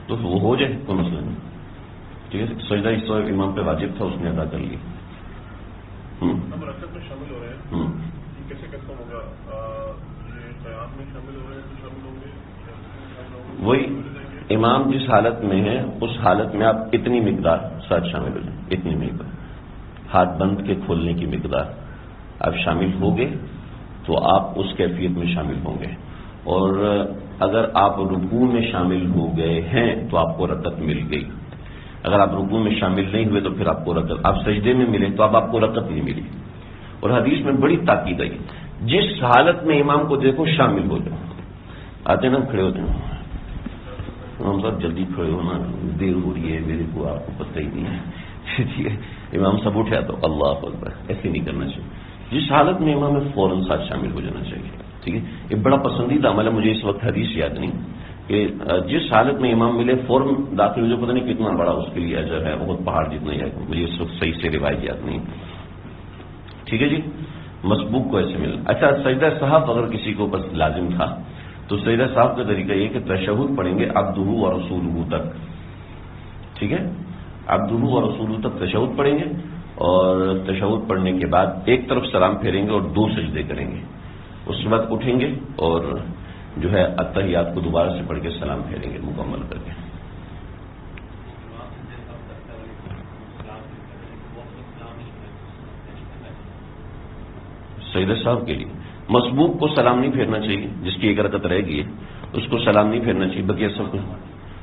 Speaker 1: تو وہ ہو جائے کوئی مسئلہ نہیں، ٹھیک ہے. سجدہ اس وقت امام پہ واجب تھا، اس نے ادا کر لیا.
Speaker 2: شامل ہو رہے ہیں کیسے کیسا ہوگا؟ قیام میں شامل ہو رہے ہیں تو شامل ہوں گے
Speaker 1: وہی امام جس حالت میں ہے اس حالت میں آپ اتنی مقدار ساتھ شامل ہو جائیں، اتنی مقدار ہاتھ بند کے کھولنے کی مقدار آپ شامل ہو گے تو آپ اس کیفیت میں شامل ہوں گے. اور اگر آپ رکوع میں شامل ہو گئے ہیں تو آپ کو رکعت مل گئی. اگر آپ رکوع میں شامل نہیں ہوئے تو پھر آپ کو رکعت، آپ سجدے میں ملے تو اب آپ کو رکعت نہیں ملی. اور حدیث میں بڑی تاکید آئی، جس حالت میں امام کو دیکھو شامل ہو جاؤ. آتے نا کھڑے ہوتے ہیں امام صاحب جلدی کھڑے ہونا، دیر ہو رہی ہے میرے کو، آپ کو پتہ ہی نہیں ہے، ٹھیک ہے. امام سب اٹھا تو اللہ اکبر، ایسے نہیں کرنا چاہیے. جس حالت میں امام ہے فوراً ساتھ شامل ہو جانا چاہیے، ٹھیک ہے. یہ بڑا پسندیدہ عمل ہے، مجھے اس وقت حدیث یاد نہیں کہ جس حالت میں امام ملے فوراً داخل ہو جائے. پتہ نہیں کتنا بڑا اس کے لیے اجر ہے، بہت پہاڑ جتنا ہی ہے، مجھے اس وقت صحیح سے روایت یاد نہیں، ٹھیک ہے جی. مسبوق کو ایسے ملا. اچھا سجدہ صاحب اگر کسی کو بس لازم تھا تو سجدہ صاحب کا طریقہ یہ کہ تشہد پڑھیں گے عبدہ و رسولہ تک، ٹھیک ہے. عبدہ و رسولہ تک تشہد پڑھیں گے اور تشہد پڑھنے کے بعد ایک طرف سلام پھیریں گے اور 2 سجدے کریں گے. اس کے بعد اٹھیں گے اور جو ہے التحیات کو دوبارہ سے پڑھ کے سلام پھیریں گے مکمل کر کے. سجدہ صاحب کے لیے مسبوق کو سلام نہیں پھیرنا چاہیے، جس کی ایک رکعت رہ گئی ہے اس کو سلام نہیں پھیرنا چاہیے، بقیہ سب کو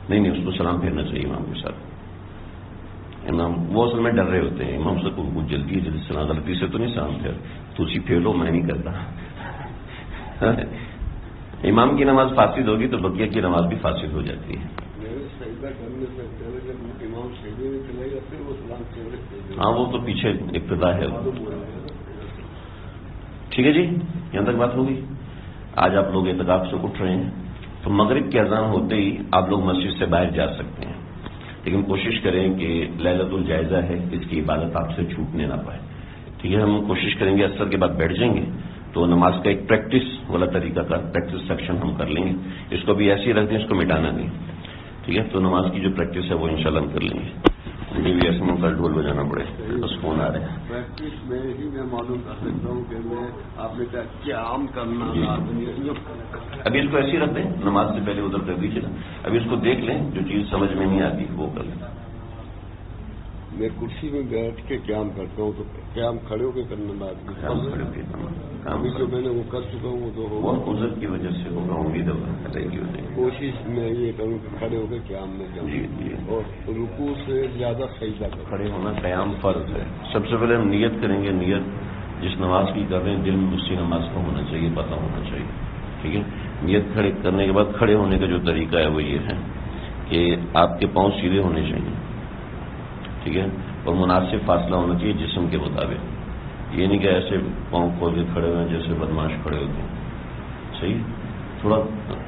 Speaker 1: نہیں، اس کو سلام پھیرنا چاہیے امام کے ساتھ. امام وہ اصل میں ڈر رہے ہوتے ہیں، امام سے کو کچھ جلدی ہے، جلدی سلام، غلطی سے تو نہیں سلام پھیر، تو اسی پھیر لو، میں نہیں کرتا. امام کی نماز فاسد ہوگی تو بقیہ کی نماز بھی فاسد ہو جاتی ہے. ہاں وہ تو پیچھے ابتدا ہے. ٹھیک ہے جی، یہاں تک بات ہوگی. آج آپ لوگ اعتکاف سے اٹھ رہے ہیں تو مغرب کی اذان ہوتے ہی آپ لوگ مسجد سے باہر جا سکتے ہیں، لیکن کوشش کریں کہ لیلۃ الجائزہ ہے، اس کی عبادت آپ سے چھوٹنے نہ پائے. ٹھیک ہے، ہم کوشش کریں گے عصر کے بعد بیٹھ جائیں گے تو نماز کا ایک پریکٹس والا طریقہ کا پریکٹس سیکشن ہم کر لیں گے. اس کو بھی ایسے ہی رکھ دیں، اس کو مٹانا نہیں، ٹھیک ہے. تو نماز کی جو پریکٹس ہے وہ انشاءاللہ ہم کر لیں گے. مجھے بھی ایسے میں کل ڈھول بجانا پڑے، بس فون آ رہے ہیں.
Speaker 3: پریکٹس میں ہی میں معلوم کر سکتا ہوں کہ میں آپ نے کیا عام کرنا.
Speaker 1: ابھی اس کو ایسے ہی رکھ دیں، نماز سے پہلے ادھر کر دیجیے نا. ابھی اس کو دیکھ لیں، جو چیز سمجھ میں نہیں آتی وہ کر لیں.
Speaker 3: میں کرسی میں بیٹھ کے قیام کرتا ہوں تو قیام کھڑے ہو کے کرنا بات ابھی جو میں نے وہ کر چکا ہوں تو
Speaker 1: وہ عذر کی وجہ سے ہوگا، امید ہے.
Speaker 3: کوشش میں یہ کروں کہ کھڑے ہو کے قیام میں جاؤں اور رکوع سے زیادہ سجدہ کروں.
Speaker 1: کھڑے ہونا قیام فرض ہے. سب سے پہلے ہم نیت کریں گے، نیت جس نماز کی کر رہے ہیں دل میں اسی نماز کا ہونا چاہیے، پتہ ہونا چاہیے، ٹھیک ہے. نیت کھڑے کرنے کے بعد کھڑے ہونے کا جو طریقہ ہے وہ یہ ہے کہ آپ کے پاؤں سیدھے ہونے چاہیے، ٹھیک ہے، اور مناسب فاصلہ ہونا چاہیے جسم کے مطابق. یہ نہیں کہ ایسے پاؤں کھول کے کھڑے ہوئے جیسے بدماش کھڑے ہوتے ہیں، صحیح. تھوڑا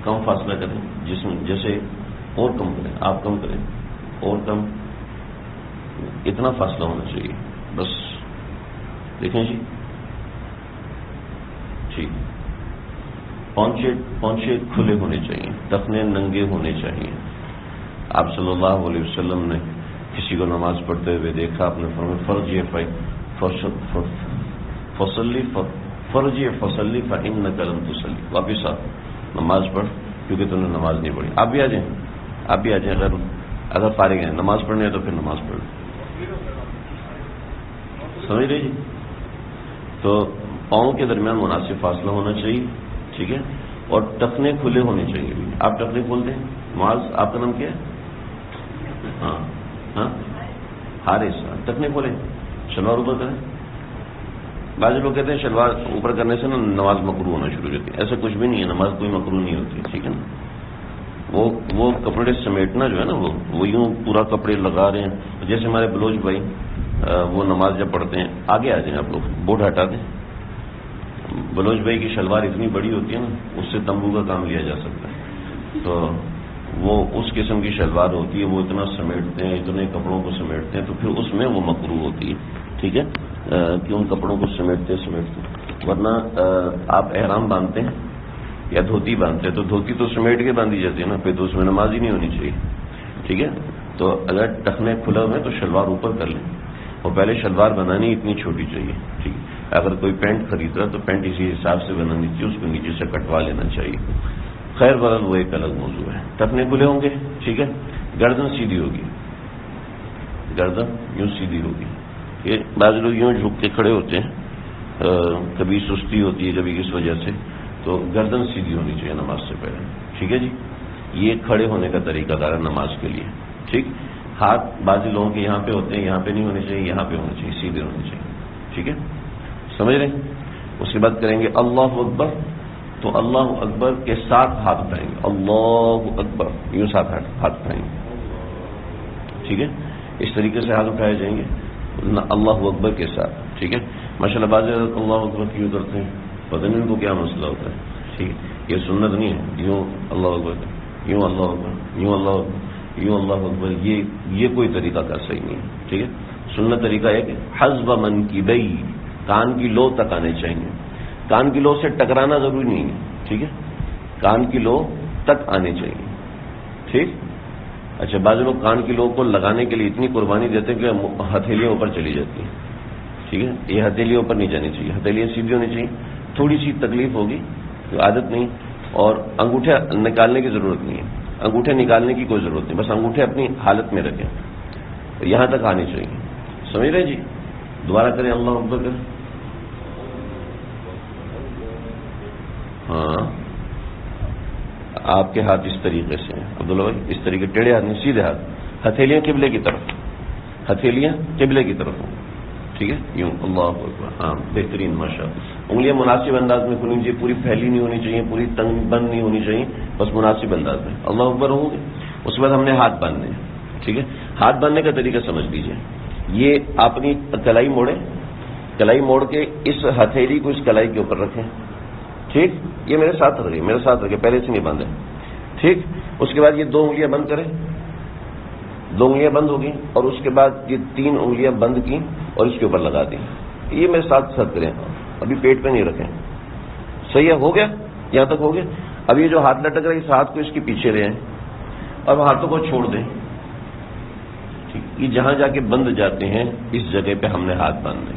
Speaker 1: کم فاصلہ کریں جسم، جیسے اور کم کریں، آپ کم کریں اور کم، اتنا فاصلہ ہونا چاہیے بس. دیکھیں جی، ٹھیک. پونچے کھلے ہونے چاہیے، ٹخنے ننگے ہونے چاہیے. آپ صلی اللہ علیہ وسلم نے کسی کو نماز پڑھتے ہوئے دیکھا، آپ نے فرمایا فرضی فصلی فإنک لم تصلی، واپس آ نماز پڑھ کیونکہ تم نے نماز نہیں پڑھی. آپ بھی آ جائیں، آپ بھی آ جائیں. اگر فارغ ہیں نماز پڑھنے ہے تو پھر نماز پڑھ لیں. سمجھ رہے جی. تو پاؤں کے درمیان مناسب فاصلہ ہونا چاہیے، ٹھیک ہے، اور ٹخنے کھلے ہونے چاہیے. آپ ٹخنے کھول دیں. معاذ آپ کا نام کیا ہے؟ ہاں ہاں حارث. ٹخنے کھولیں، شلوار اوپر کریں. بعض لوگ کہتے ہیں شلوار اوپر کرنے سے نا نماز مکروہ ہونا شروع ہو جاتی ہے. ایسا کچھ بھی نہیں ہے، نماز کوئی مکروہ نہیں ہوتی، ٹھیک ہے نا. وہ کپڑے سمیٹنا جو ہے نا وہ یوں پورا کپڑے لگا رہے ہیں. جیسے ہمارے بلوچ بھائی وہ نماز جب پڑھتے ہیں, آگے آ جائیں آپ لوگ, بورڈ ہٹا دیں. بلوچ بھائی کی شلوار اتنی بڑی ہوتی ہے نا, اس سے تمبو کا کام لیا جا سکتا ہے. تو وہ اس قسم کی شلوار ہوتی ہے, وہ اتنا سمیٹتے ہیں, اتنے کپڑوں کو سمیٹتے ہیں, تو پھر اس میں وہ مکروہ ہوتی ہے. ٹھیک ہے, کہ ان کپڑوں کو سمیٹتے. ورنہ آپ احرام باندھتے ہیں یا دھوتی باندھتے ہیں, تو دھوتی تو سمیٹ کے باندھی جاتی ہے نا, پھر تو اس میں نماز ہی نہیں ہونی چاہیے. ٹھیک ہے, تو اگر ٹخنے کھلا ہوئے تو شلوار اوپر کر لیں, اور پہلے شلوار بنانی اتنی چھوٹی چاہیے. ٹھیک ہے, اگر کوئی پینٹ خرید رہا تو پینٹ اسی حساب سے بنانی چاہیے, اس کو نیچے سے کٹوا لینا چاہیے. خیر برل وہ ایک الگ موضوع ہے. ٹخنے کھلے ہوں گے, ٹھیک ہے, گردن سیدھی ہوگی, گردن یوں سیدھی ہوگی. یہ بعض لوگ یوں جھک کے کھڑے ہوتے ہیں, کبھی سستی ہوتی ہے, کبھی کس وجہ سے, تو گردن سیدھی ہونی چاہیے نماز سے پہلے. ٹھیک ہے جی, یہ کھڑے ہونے کا طریقہ کار ہے نماز کے لیے. ٹھیک, ہاتھ بعض لوگوں کے یہاں پہ ہوتے ہیں, یہاں پہ نہیں ہونے چاہیے, یہاں پہ ہونے چاہیے, سیدھے ہونے چاہیے. ٹھیک ہے, سمجھ رہے ہیں. اس کے بعد کریں گے اللہ اکبر, تو اللہ اکبر کے ساتھ ہاتھ اٹھائیں گے, اللہ اکبر یوں ساتھ ہاتھ اٹھائیں گے. ٹھیک ہے, اس طریقے سے ہاتھ اٹھائے جائیں گے اللہ اکبر کے ساتھ. ٹھیک ہے, ماشاء اللہ بعض اللہ اکبر کیوں کرتے ہیں, پتہ نہیں ان کو کیا مسئلہ ہوتا ہے. ٹھیک ہے, یہ سنت نہیں ہے, یوں اللہ اکبر, یوں اللہ اکبر, یوں اللہ اکبر, یوں اللہ اکبر, یہ کوئی طریقہ کا صحیح نہیں ہے. ٹھیک ہے, سنت طریقہ ہے کہ حسب منکبی, کان کی لو تک آنے چاہیے. کان کی لو سے ٹکرانا ضروری نہیں ہے. ٹھیک ہے, کان کی لو تک آنے چاہیے. ٹھیک, اچھا بعض لوگ کان کی لو کو لگانے کے لیے اتنی قربانی دیتے ہیں کہ ہتھیلیاں اوپر چلی جاتی ہیں. ٹھیک ہے, یہ ہتھیلیاں اوپر نہیں جانی چاہیے, ہتھیلیاں سیدھی ہونی چاہیے. تھوڑی سی تکلیف ہوگی, عادت نہیں, اور انگوٹھے نکالنے کی ضرورت نہیں ہے, انگوٹھے نکالنے کی کوئی ضرورت نہیں, بس انگوٹھے اپنی حالت میں رکھیں, یہاں تک آنے چاہیے. سمجھ رہے جی, دوبارہ کریں اللہ اکبر کریں. ہاں, آپ کے ہاتھ اس طریقے سے ہیں عبداللہ بھائی, اس طریقے ٹیڑھے ہاتھ نہیں, سیدھے ہاتھ, ہتھیلیاں قبلے کی طرف, ہتھیلیاں قبلے کی طرف ہوں. ٹھیک ہے, یوں اللہ اکبر, ہاں بہترین ماشاءاللہ. انگلیاں مناسب انداز میں کھلنی چاہیے, پوری پھیلی نہیں ہونی چاہیے, پوری تنگ بند نہیں ہونی چاہیے, بس مناسب انداز میں اللہ اکبر ہوں گے. اس کے بعد ہم نے ہاتھ باندھنے ہیں. ٹھیک ہے, ہاتھ باندھنے کا طریقہ سمجھ لیجیے. یہ اپنی کلائی موڑیں, کلائی موڑ کے اس ہتھیلی کو اس کلائی کے اوپر رکھیں. ٹھیک, یہ میرے ساتھ رکھے, پہلے سے نہیں باندھے. ٹھیک, اس کے بعد یہ 2 انگلیاں بند کریں, 2 انگلیاں بند ہوگی, اور اس کے بعد یہ 3 انگلیاں بند کی اور اس کے اوپر لگا دیں. یہ میرے ساتھ کریں, ابھی پیٹ پہ نہیں رکھیں. صحیح ہے, ہو گیا, یہاں تک ہو گیا. اب یہ جو ہاتھ لٹک رہا ہے, اس ہاتھ کو اس کے پیچھے رہیں, اب ہاتھوں کو چھوڑ دیں. ٹھیک, یہ جہاں جا کے بند جاتے ہیں اس جگہ پہ ہم نے ہاتھ باندھنے.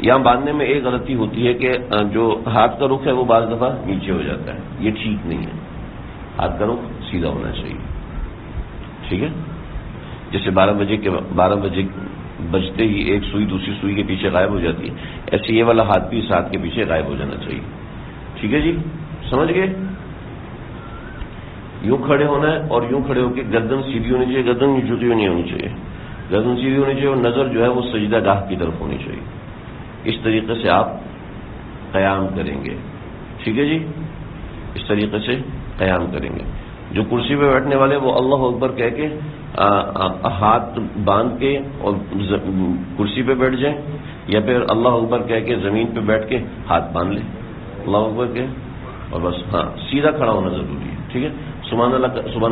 Speaker 1: یہاں باندھنے میں ایک غلطی ہوتی ہے کہ جو ہاتھ کا رخ ہے وہ بعض دفعہ نیچے ہو جاتا ہے, یہ ٹھیک نہیں ہے. ہاتھ کا رخ سیدھا ہونا چاہیے. ٹھیک ہے, جیسے 12 بجے بجتے ہی ایک سوئی دوسری سوئی کے پیچھے غائب ہو جاتی ہے, ایسے یہ والا ہاتھ بھی اس ہاتھ کے پیچھے غائب ہو جانا چاہیے. ٹھیک ہے جی, سمجھ گئے. یوں کھڑے ہونا ہے, اور یوں کھڑے ہو کے گردن سیدھی ہونی چاہیے, گردن جھکی ہوئی نہیں ہونی چاہیے, گردن سیدھی ہونی چاہیے, اور نظر جو ہے وہ سجدہ گاہ کی طرف ہونی چاہیے. اس طریقے سے آپ قیام کریں گے. ٹھیک ہے جی, اس طریقے سے قیام کریں گے. جو کرسی پہ بیٹھنے والے وہ اللہ اکبر کہہ کے ہاتھ باندھ کے اور کرسی پہ بیٹھ جائیں, یا پھر اللہ اکبر کہہ کے زمین پہ بیٹھ کے ہاتھ باندھ لیں, اللہ اکبر کہہ, اور بس. ہاں, سیدھا کھڑا ہونا ضروری ہے. ٹھیک ہے, سبحان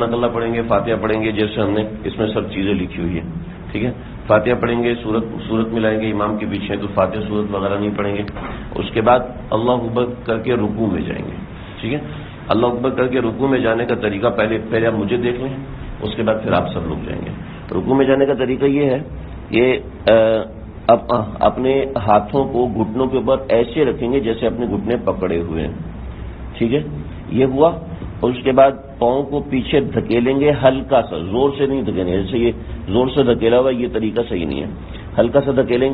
Speaker 1: اللہ پڑھیں گے, فاتحہ پڑھیں گے, جیسے ہم نے اس میں سب چیزیں لکھی ہوئی ہیں. ٹھیک ہے, فاتحہ پڑھیں گے, سورت ملائیں گے, امام کے پیچھے تو فاتحہ سورت وغیرہ نہیں پڑھیں گے. اس کے بعد اللہ اکبر کر کے رکوع میں جائیں گے. ٹھیک ہے, اللہ اکبر کر کے رکوع میں جانے کا طریقہ پہلے آپ مجھے دیکھ لیں, اس کے بعد پھر آپ سب لوگ جائیں گے. رکوع میں جانے کا طریقہ یہ ہے کہ اب اپنے ہاتھوں کو گھٹنوں کے اوپر ایسے رکھیں گے جیسے اپنے گھٹنے پکڑے ہوئے ہیں. ٹھیک ہے, یہ ہوا. اور اس کے بعد پاؤں کو پیچھے دھکیلیں گے, ہلکا سا, زور سے نہیں دھکیلیں گے. جیسے یہ زور سے دھکیلا ہوا, یہ طریقہ صحیح نہیں ہے. ہلکا سا دھکیلیں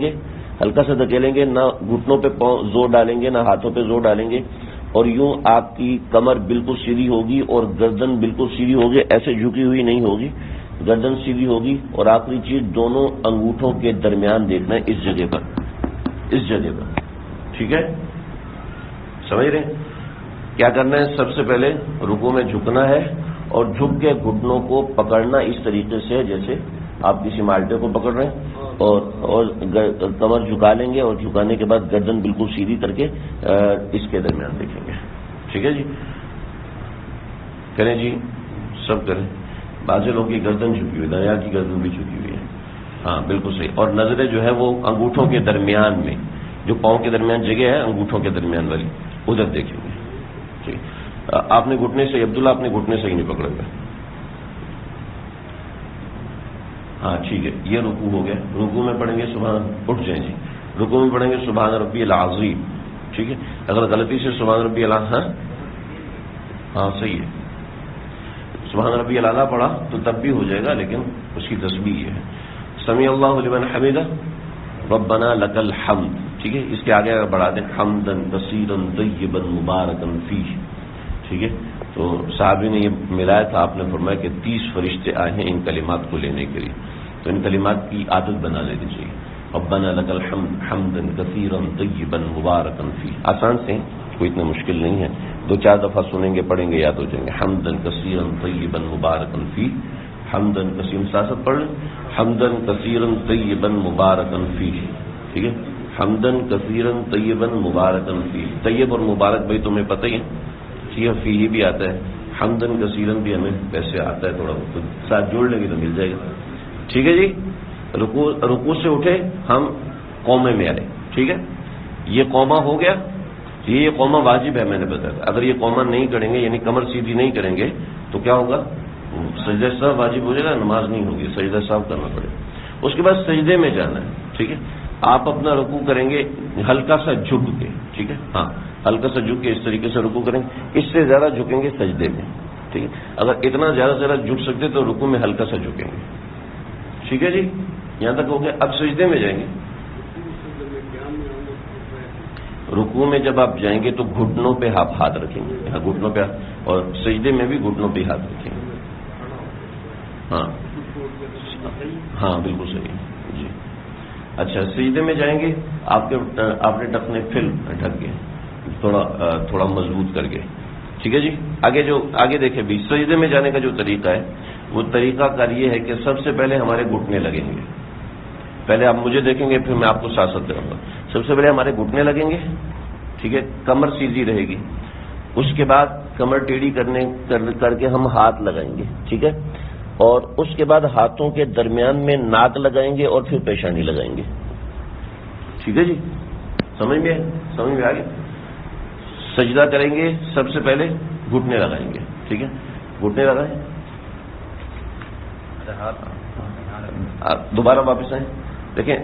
Speaker 1: گے, نہ گھٹنوں پہ پاؤں زور ڈالیں گے, نہ ہاتھوں پہ زور ڈالیں گے. اور یوں آپ کی کمر بالکل سیدھی ہوگی اور گردن بالکل سیدھی ہوگی, ایسے جھکی ہوئی نہیں ہوگی, گردن سیدھی ہوگی. اور آخری چیز, دونوں انگوٹھوں کے درمیان دیکھنا ہے, اس جگہ پر. ٹھیک ہے, سمجھ رہے ہیں. کیا کرنا ہے, سب سے پہلے رکوع میں جھکنا ہے, اور جھک کے گھٹنوں کو پکڑنا اس طریقے سے جیسے آپ کسی مالٹے کو پکڑ رہے ہیں، اور کمر جھکا لیں گے، اور جھکانے کے بعد گردن بالکل سیدھی کر کے اس کے درمیان دیکھیں گے. ٹھیک ہے جی، کریں جی، سب کریں. بعض لوگوں کی گردن جھکی ہوئی، دریا کی گردن بھی جھکی ہوئی ہے. ہاں بالکل صحیح. اور نظریں جو ہے وہ انگوٹھوں کے درمیان میں، جو پاؤں کے درمیان جگہ ہے انگوٹھوں کے درمیان والی، ادھر دیکھیں گے. ٹھیک. آپ نے گھٹنے سے، عبداللہ آپ نے گھٹنے سے ہی نہیں پکڑے ہوئے. ہاں ٹھیک ہے، یہ رکوع ہو گیا. رکوع میں پڑھیں گے سبحان، اٹھ جائیں جی. رکوع میں پڑھیں گے سبحان ربی العظیم. ٹھیک ہے، اگر غلطی سے سبحان ربی العظیم، ہاں صحیح ہے، سبحان ربی الاعلیٰ پڑھا تو تب بھی ہو جائے گا، لیکن اس کی تسبیح یہ ہے سمیع اللہ لمن حمدہ ربنا لک الحمد. ٹھیک ہے، اس کے آگے اگر بڑھا دیں حمدا کثیرا طیبا مبارکا فیہ. ٹھیک ہے، تو صحابی نے یہ ملایا تھا، آپ نے فرمایا کہ 30 فرشتے آئے ہیں ان کلمات کو لینے کے لیے، تو ان کلمات کی عادت بنا لینی چاہیے. ربنا لک الحمد حمدا کثیرا طیبا مبارکا فیہ. آسان سے، کوئی اتنا مشکل نہیں ہے، 2-4 دفعہ سنیں گے، پڑھیں گے، یاد ہو جائیں گے. حمدا کثیرا طیبا مبارکا فیہ. حمدا کثیرا، ساتھ پڑھ لیں، حمدا کثیرا طیبا مبارکا فیہ. ٹھیک ہے، حمدا کثیرا طیبا مبارکا فیہ. طیب اور مبارک بھائی تمہیں پتہ ہی ہے، ٹھیک ہے، فیہ بھی آتا ہے، حمدا کثیرا بھی ہمیں ویسے آتا ہے، تھوڑا بہت ساتھ جوڑ لیں گے تو مل جائے گا. ٹھیک ہے جی. رکوع سے اٹھے ہم قومے میں آئے. ٹھیک ہے، یہ قومہ ہو گیا. یہ قومہ واجب ہے، میں نے بتایا. اگر یہ قومہ نہیں کریں گے، یعنی کمر سیدھی نہیں کریں گے، تو کیا ہوگا؟ سجدہ صاحب واجب ہو جائے گا، نماز نہیں ہوگی، سجدہ صاحب کرنا پڑے گا. اس کے بعد سجدے میں جانا ہے. ٹھیک ہے، آپ اپنا رکوع کریں گے ہلکا سا جھک کے. ٹھیک ہے، ہاں ہلکا سا جھک کے اس طریقے سے رکوع کریں گے. اس سے زیادہ جھکیں گے سجدے میں. ٹھیک ہے، اگر اتنا زیادہ جھک سکتے تو رکوع میں ہلکا سا جھکیں گے. ٹھیک ہے جی، یہاں تک ہو گیا. اب سجدے میں جائیں گے. رکوع میں جب آپ جائیں گے تو گھٹنوں پہ آپ ہاتھ رکھیں گے، گھٹنوں پہ، اور سجدے میں بھی گھٹنوں پہ ہاتھ رکھیں گے. ہاں ہاں بالکل صحیح جی. اچھا، سجدے میں جائیں گے، آپ نے ٹخنے پھر ڈھک گئے، تھوڑا مضبوط کر کے. ٹھیک ہے جی. آگے دیکھیں بھی، سجدے میں جانے کا جو طریقہ ہے وہ طریقہ کار یہ ہے کہ سب سے پہلے ہمارے گھٹنے لگیں گے. پہلے آپ مجھے دیکھیں گے، پھر میں آپ کو ساتھ کروں گا. سب سے پہلے ہمارے گھٹنے لگیں گے. ٹھیک ہے، کمر سیدھی رہے گی. اس کے بعد کمر ٹیڑھی کر کے ہم ہاتھ لگائیں گے. ٹھیک ہے، اور اس کے بعد ہاتھوں کے درمیان میں ناک لگائیں گے اور پھر پیشانی لگائیں گے. ٹھیک ہے جی، سمجھ میں آ گیا. سجدہ کریں گے، سب سے پہلے گھٹنے لگائیں گے. ٹھیک ہے، گھٹنے لگائیں. دوبارہ واپس آئیں. دیکھیں،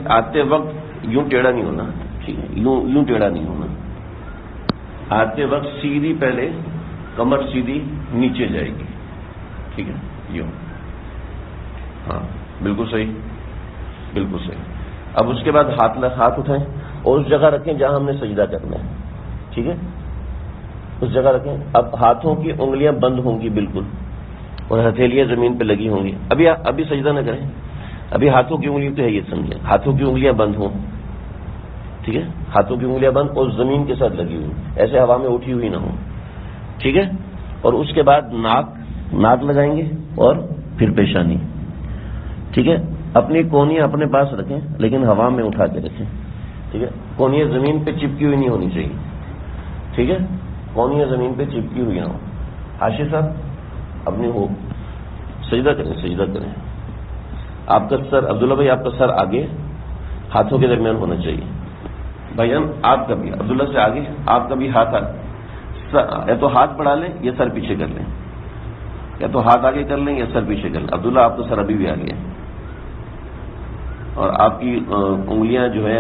Speaker 1: آتے وقت یوں ٹیڑھا نہیں ہونا. ٹھیک ہے، یوں ٹیڑھا نہیں ہونا. آتے وقت سیدھی، پہلے کمر سیدھی نیچے جائے گی. ٹھیک ہے، یوں. ہاں بالکل صحیح، بالکل صحیح. اب اس کے بعد ہاتھ اٹھائیں اور اس جگہ رکھیں جہاں ہم نے سجدہ کرنا ہے. ٹھیک ہے، اس جگہ رکھیں. اب ہاتھوں کی انگلیاں بند ہوں گی بالکل، اور ہتھیلیاں زمین پہ لگی ہوں گی. ابھی سجدہ نہ کریں. ابھی ہاتھوں کی انگلی تو ہے، یہ سمجھیں، ہاتھوں کی انگلیاں بند ہوں. ٹھیک ہے، ہاتھوں کی انگلیاں بند اور زمین کے ساتھ لگی ہوئی، ایسے ہوا میں اٹھی ہوئی نہ ہو. ٹھیک ہے، اور اس کے بعد ناک لگائیں گے اور پھر پیشانی. ٹھیک ہے، اپنی کونیاں اپنے پاس رکھیں لیکن ہوا میں اٹھا کے رکھیں. ٹھیک ہے، کونیاں زمین پہ چپکی ہوئی نہیں ہونی چاہیے. ٹھیک ہے، کونیاں زمین پہ چپکی ہوئی نہ ہو. حاشی صاحب اپنے ہو سجدہ کریں. آپ کا سر، عبداللہ بھائی آپ کا سر آگے ہاتھوں کے درمیان ہونا چاہیے. بھائی آپ کا بھی عبداللہ سے آگے، آپ کا بھی ہاتھ یا تو ہاتھ بڑھا لیں یا سر پیچھے کر لیں، یا تو ہاتھ آگے کر لیں یا سر پیچھے کر لیں. عبداللہ آپ کا سر ابھی بھی آگے ہے، اور آپ کی انگلیاں جو ہے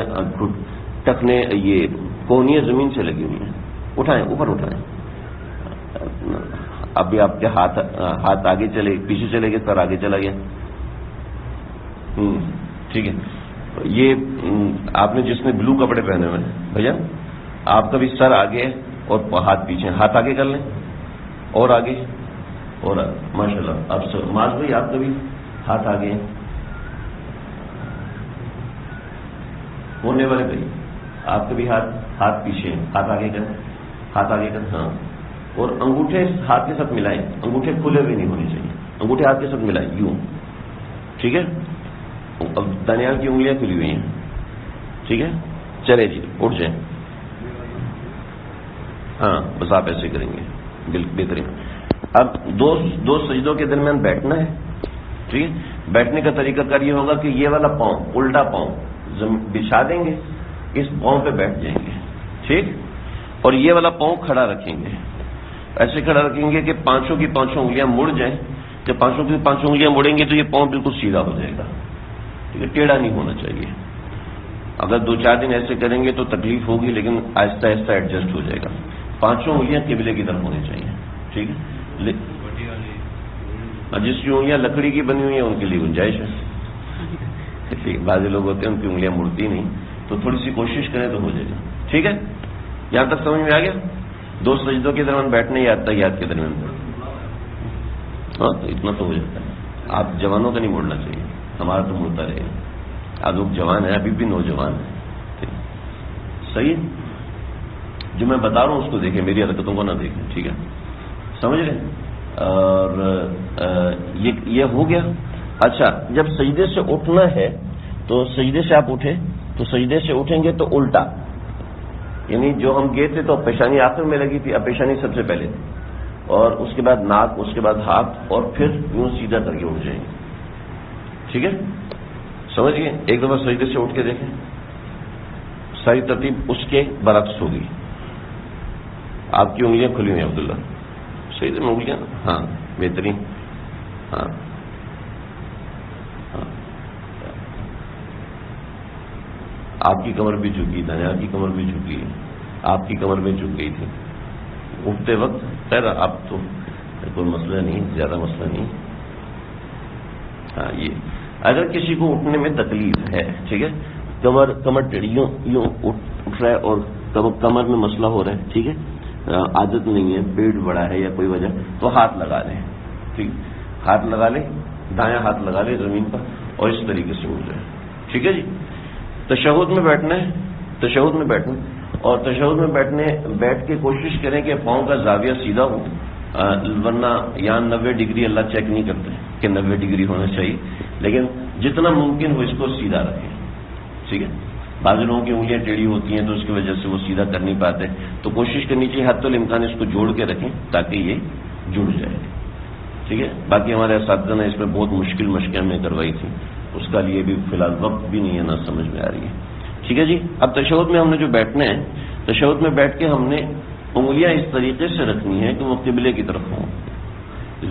Speaker 1: ٹخنے، یہ کونیاں زمین سے لگی ہوئی ہیں. اٹھائیں، اوپر اٹھائیں. ابھی آپ کے ہاتھ آگے چلے، پیچھے چلے گئے، سر آگے چلا گیا. ٹھیک ہے، یہ آپ نے جس نے بلو کپڑے پہنے ہوئے ہیں بھیا، آپ کا بھی سر آگے اور ہاتھ پیچھے. ہاتھ آگے کر لیں اور آگے، اور ماشاء اللہ. آپ سر ماس بھائی آپ کا بھی ہاتھ آگے. ہونے والے بھائی آپ کا بھی ہاتھ پیچھے، ہاتھ آگے کریں. ہاں اور انگوٹھے ہاتھ کے ساتھ ملائیں، انگوٹھے کھلے ہوئے نہیں ہونے چاہیے، انگوٹھے ہاتھ کے ساتھ ملائیں یوں، ٹھیک ہے؟ اب دانیال کی انگلیاں کھلی ہوئی ہیں، ٹھیک ہے؟ چلے جی اٹھ جائیں، ہاں بس آپ ایسے کریں گے، بالکل بہترین۔ اب دو سجدوں کے درمیان بیٹھنا ہے، ٹھیک ہے؟ بیٹھنے کا طریقہ کار یہ ہوگا کہ یہ والا پاؤں، الٹا پاؤں بچھا دیں گے، اس پاؤں پہ بیٹھ جائیں گے، ٹھیک؟ اور یہ والا پاؤں کھڑا رکھیں گے، ایسے کھڑا رکھیں گے کہ پانچوں کی پانچوں انگلیاں مڑ جائیں۔ جب پانچوں کی پانچوں انگلیاں مڑیں گے تو یہ پاؤں بالکل سیدھا ہو جائے گا، ٹھیک ہے؟ ٹیڑھا نہیں ہونا چاہیے۔ اگر 2-4 دن ایسے کریں گے تو تکلیف ہوگی، لیکن آہستہ آہستہ ایڈجسٹ ہو جائے گا۔ پانچوں انگلیاں قبلے کی طرف ہونی چاہیے، ٹھیک ہے؟ جس کی انگلیاں لکڑی کی بنی ہوئی ہیں ان کے لیے گنجائش ہے، بعض لوگ ہوتے ہیں ان کی انگلیاں مڑتی نہیں، تو تھوڑی سی کوشش کریں تو ہو جائے گا، ٹھیک ہے؟ یہاں تک سمجھ میں آ گیا؟ 2 سجدوں کے درمیان بیٹھنے یا تحیات کے درمیان، ہاں تو اتنا تو ہو جاتا ہے۔ آپ جوانوں کا نہیں مڑنا چاہیے، ہمارا تو مڑتا رہے گا۔ آپ لوگ جوان ہیں، ابھی بھی نوجوان ہیں، صحیح؟ جو میں بتا رہا ہوں اس کو دیکھیں، میری حرکتوں کو نہ دیکھیں، ٹھیک ہے؟ سمجھ رہے ہیں؟ اور یہ ہو گیا۔ اچھا، جب سجدے سے اٹھنا ہے تو سجدے سے آپ اٹھے تو سجدے سے اٹھیں گے تو الٹا، یعنی جو ہم گئے تھے تو پیشانی آخر میں لگی تھی، اب پیشانی سب سے پہلے تھی، اور اس کے بعد ناک، اس کے بعد ہاتھ، اور پھر یوں سیدھا کر کے اٹھ جائیں گے، ٹھیک ہے؟ سمجھ گئے؟ ایک دفعہ سجدے سے اٹھ کے دیکھیں، ساری ترتیب اس کے برعکس ہوگی۔ آپ کی انگلیاں کھلی ہوئی ہیں عبداللہ، صحیح سے انگلیاں، ہاں بہترین، ہاں ہاں، آپ کی کمر بھی جھکی، دانیال کی کمر بھی جھکی، آپ کی کمر بھی جھک گئی تھی اٹھتے وقت۔ خیر آپ تو کوئی مسئلہ نہیں، زیادہ مسئلہ نہیں۔ ہاں، یہ اگر کسی کو اٹھنے میں تکلیف ہے، ٹھیک ہے، کمر ٹیڑھی یوں اٹھ رہا ہے اور کمر میں مسئلہ ہو رہا ہے، ٹھیک ہے، عادت نہیں ہے، پیٹ بڑا ہے یا کوئی وجہ، تو ہاتھ لگا لیں، ٹھیک، ہاتھ لگا لیں، دایاں ہاتھ لگا لیں زمین پر اور اس طریقے سے اٹھ جائے، ٹھیک ہے جی؟ تشہد میں بیٹھنا ہے، تشہد میں بیٹھنا، اور تشہد میں بیٹھ کے کوشش کریں کہ پاؤں کا زاویہ سیدھا ہو، ورنہ یہاں 90 ڈگری اللہ چیک نہیں کرتے کہ 90 ڈگری ہونا چاہیے، لیکن جتنا ممکن ہو اس کو سیدھا رکھیں، ٹھیک ہے؟ بعض لوگوں کی انگلیاں ٹیڑھی ہوتی ہیں تو اس کی وجہ سے وہ سیدھا کر نہیں پاتے، تو کوشش کرنی چاہیے حتی الامکان اس کو جوڑ کے رکھیں تاکہ یہ جڑ جائے، ٹھیک ہے؟ باقی ہمارے اساتذہ نے اس میں بہت مشکل مشقیں ہمیں کروائی تھی، اس کا لیے بھی فی الحال وقت بھی نہیں ہے، نہ سمجھ میں آ رہی ہے، ٹھیک ہے جی؟ اب تشہد میں ہم نے جو بیٹھنا ہے، تشہد میں بیٹھ کے ہم نے انگلیاں اس طریقے سے رکھنی ہے کہ وہ قبلے کی طرف ہوں،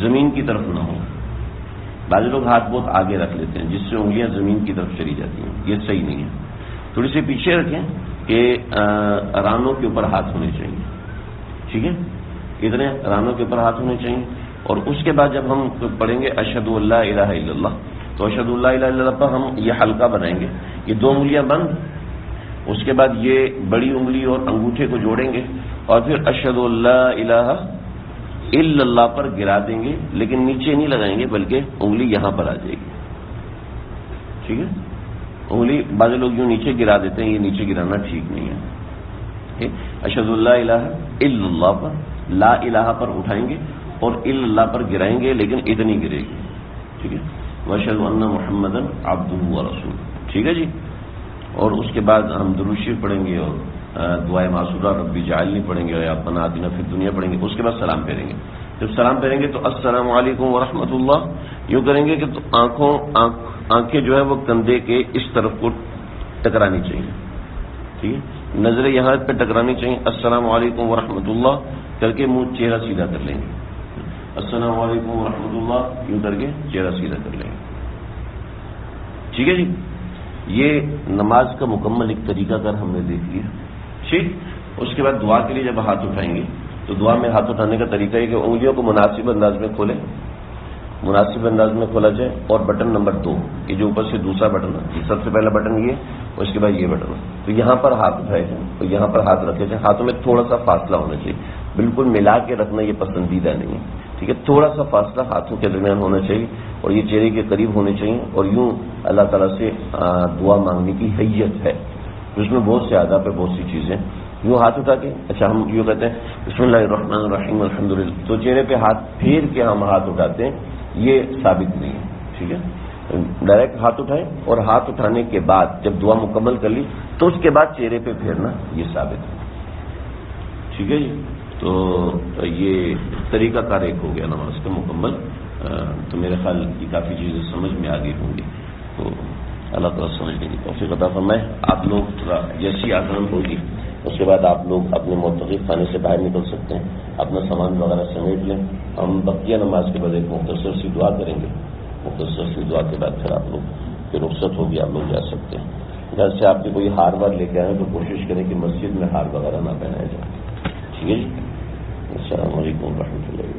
Speaker 1: زمین کی طرف نہ ہوں۔ بعض لوگ ہاتھ بہت آگے رکھ لیتے ہیں جس سے انگلیاں زمین کی طرف چلی جاتی ہیں، یہ صحیح نہیں ہے۔ تھوڑی سی پیچھے رکھیں کہ رانوں کے اوپر ہاتھ ہونے چاہیے، ٹھیک ہے؟ اتنے رانوں کے اوپر ہاتھ ہونے چاہیے، اور اس کے بعد جب ہم پڑھیں گے اشہد ان لا الہ الا اللہ، تو اشہد ان لا الہ الا اللہ پر ہم یہ حلقہ بنائیں گے، یہ 2 انگلیاں بند، اس کے بعد یہ بڑی انگلی اور انگوٹھے کو جوڑیں گے، اور پھر اشہد ان لا الہ الا اللہ پر گرا دیں گے، لیکن نیچے نہیں لگائیں گے بلکہ انگلی یہاں پر آ جائے گی، ٹھیک ہے؟ انگلی بعض لوگ یوں نیچے گرا دیتے ہیں، یہ نیچے گرانا ٹھیک نہیں ہے، ٹھیک؟ اشہد ان لا الہ الا اللہ پر، لا الہ پر اٹھائیں گے اور الا اللہ پر گرائیں گے، لیکن اتنی گرے گی، ٹھیک ہے؟ واشہد ان محمدا عبدہ ورسولہ، ٹھیک ہے جی؟ اور اس کے بعد ہم درود شریف پڑھیں گے اور دعائے معصورہ ربی جعلنی پڑھیں گے، یا ربنا آتنا فی الدنیا پڑھیں گے، اس کے بعد سلام پھیریں گے۔ جب سلام پھیریں گے تو السلام علیکم ورحمۃ اللہ یوں کریں گے کہ تو آنکھیں جو ہے وہ کندھے کے اس طرف کو ٹکرانی چاہیے، ٹھیک ہے؟ نظریں یہاں پہ ٹکرانی چاہیے، السلام علیکم ورحمۃ اللہ کر کے منہ چہرہ سیدھا کر لیں گے، السلام علیکم ورحمۃ اللہ یوں کر کے چہرہ سیدھا کر لیں گے، ٹھیک ہے جی؟ یہ نماز کا مکمل ایک طریقہ کار ہم نے دیکھ لیا، ٹھیک؟ اس کے بعد دعا کے لیے جب ہاتھ اٹھائیں گے تو دعا میں ہاتھ اٹھانے کا طریقہ ہے کہ انگلیوں کو مناسب انداز میں کھولیں، مناسب انداز میں کھولا جائے، اور بٹن نمبر 2 یہ جو اوپر سے دوسرا بٹن ہے، سب سے پہلا بٹن یہ اور اس کے بعد یہ بٹن ہے، تو یہاں پر ہاتھ اٹھائے جائیں تو یہاں پر ہاتھ رکھے جائیں، ہاتھوں میں تھوڑا سا فاصلہ ہونا چاہیے، بالکل ملا کے رکھنا یہ پسندیدہ نہیں ہے، ٹھیک ہے؟ تھوڑا سا فاصلہ ہاتھوں کے درمیان ہونا چاہیے اور یہ چہرے کے قریب ہونے چاہیے، اور یوں اللہ تعالیٰ سے دعا مانگنے کی حیت ہے، اس میں بہت سے آداب ہے، بہت سی چیزیں یوں ہاتھ اٹھا کے، اچھا ہم یوں کہتے ہیں بسم اللہ الرحمن الرحیم الحمدللہ، تو چہرے پہ ہاتھ پھیر کے ہم ہاتھ اٹھاتے ہیں، یہ ثابت نہیں ہے. ٹھیک ہے، ڈائریکٹ ہاتھ اٹھائیں اور ہاتھ اٹھانے کے بعد جب دعا مکمل کر لی تو اس کے بعد چہرے پہ پھیرنا یہ ثابت ہے. ٹھیک ہے جی، تو یہ طریقہ کار ایک ہو گیا نماز کا مکمل. تو میرے خیال یہ کافی چیزیں سمجھ میں آ گئی ہوں گی، تو اللہ تعالیٰ سمجھنے کی توفیق عطا فرمائے. آپ لوگ جیسی آسان ہوگی اس کے بعد آپ لوگ اپنے معتکف خانے سے باہر نکل سکتے ہیں، اپنا سامان وغیرہ سمیٹ لیں. ہم بقیہ نماز کے بعد ایک مختصر سی دعا کریں گے، مختصر سی دعا کے بعد پھر آپ لوگ کی رخصت ہوگی، آپ لوگ جا سکتے ہیں. گھر سے آپ کے کوئی ہار وار لے کے آئیں تو کوشش کریں کہ مسجد میں ہار وغیرہ نہ پہنایا جائے. ٹھیک ہے جی، السلام علیکم و رحمۃ اللہ.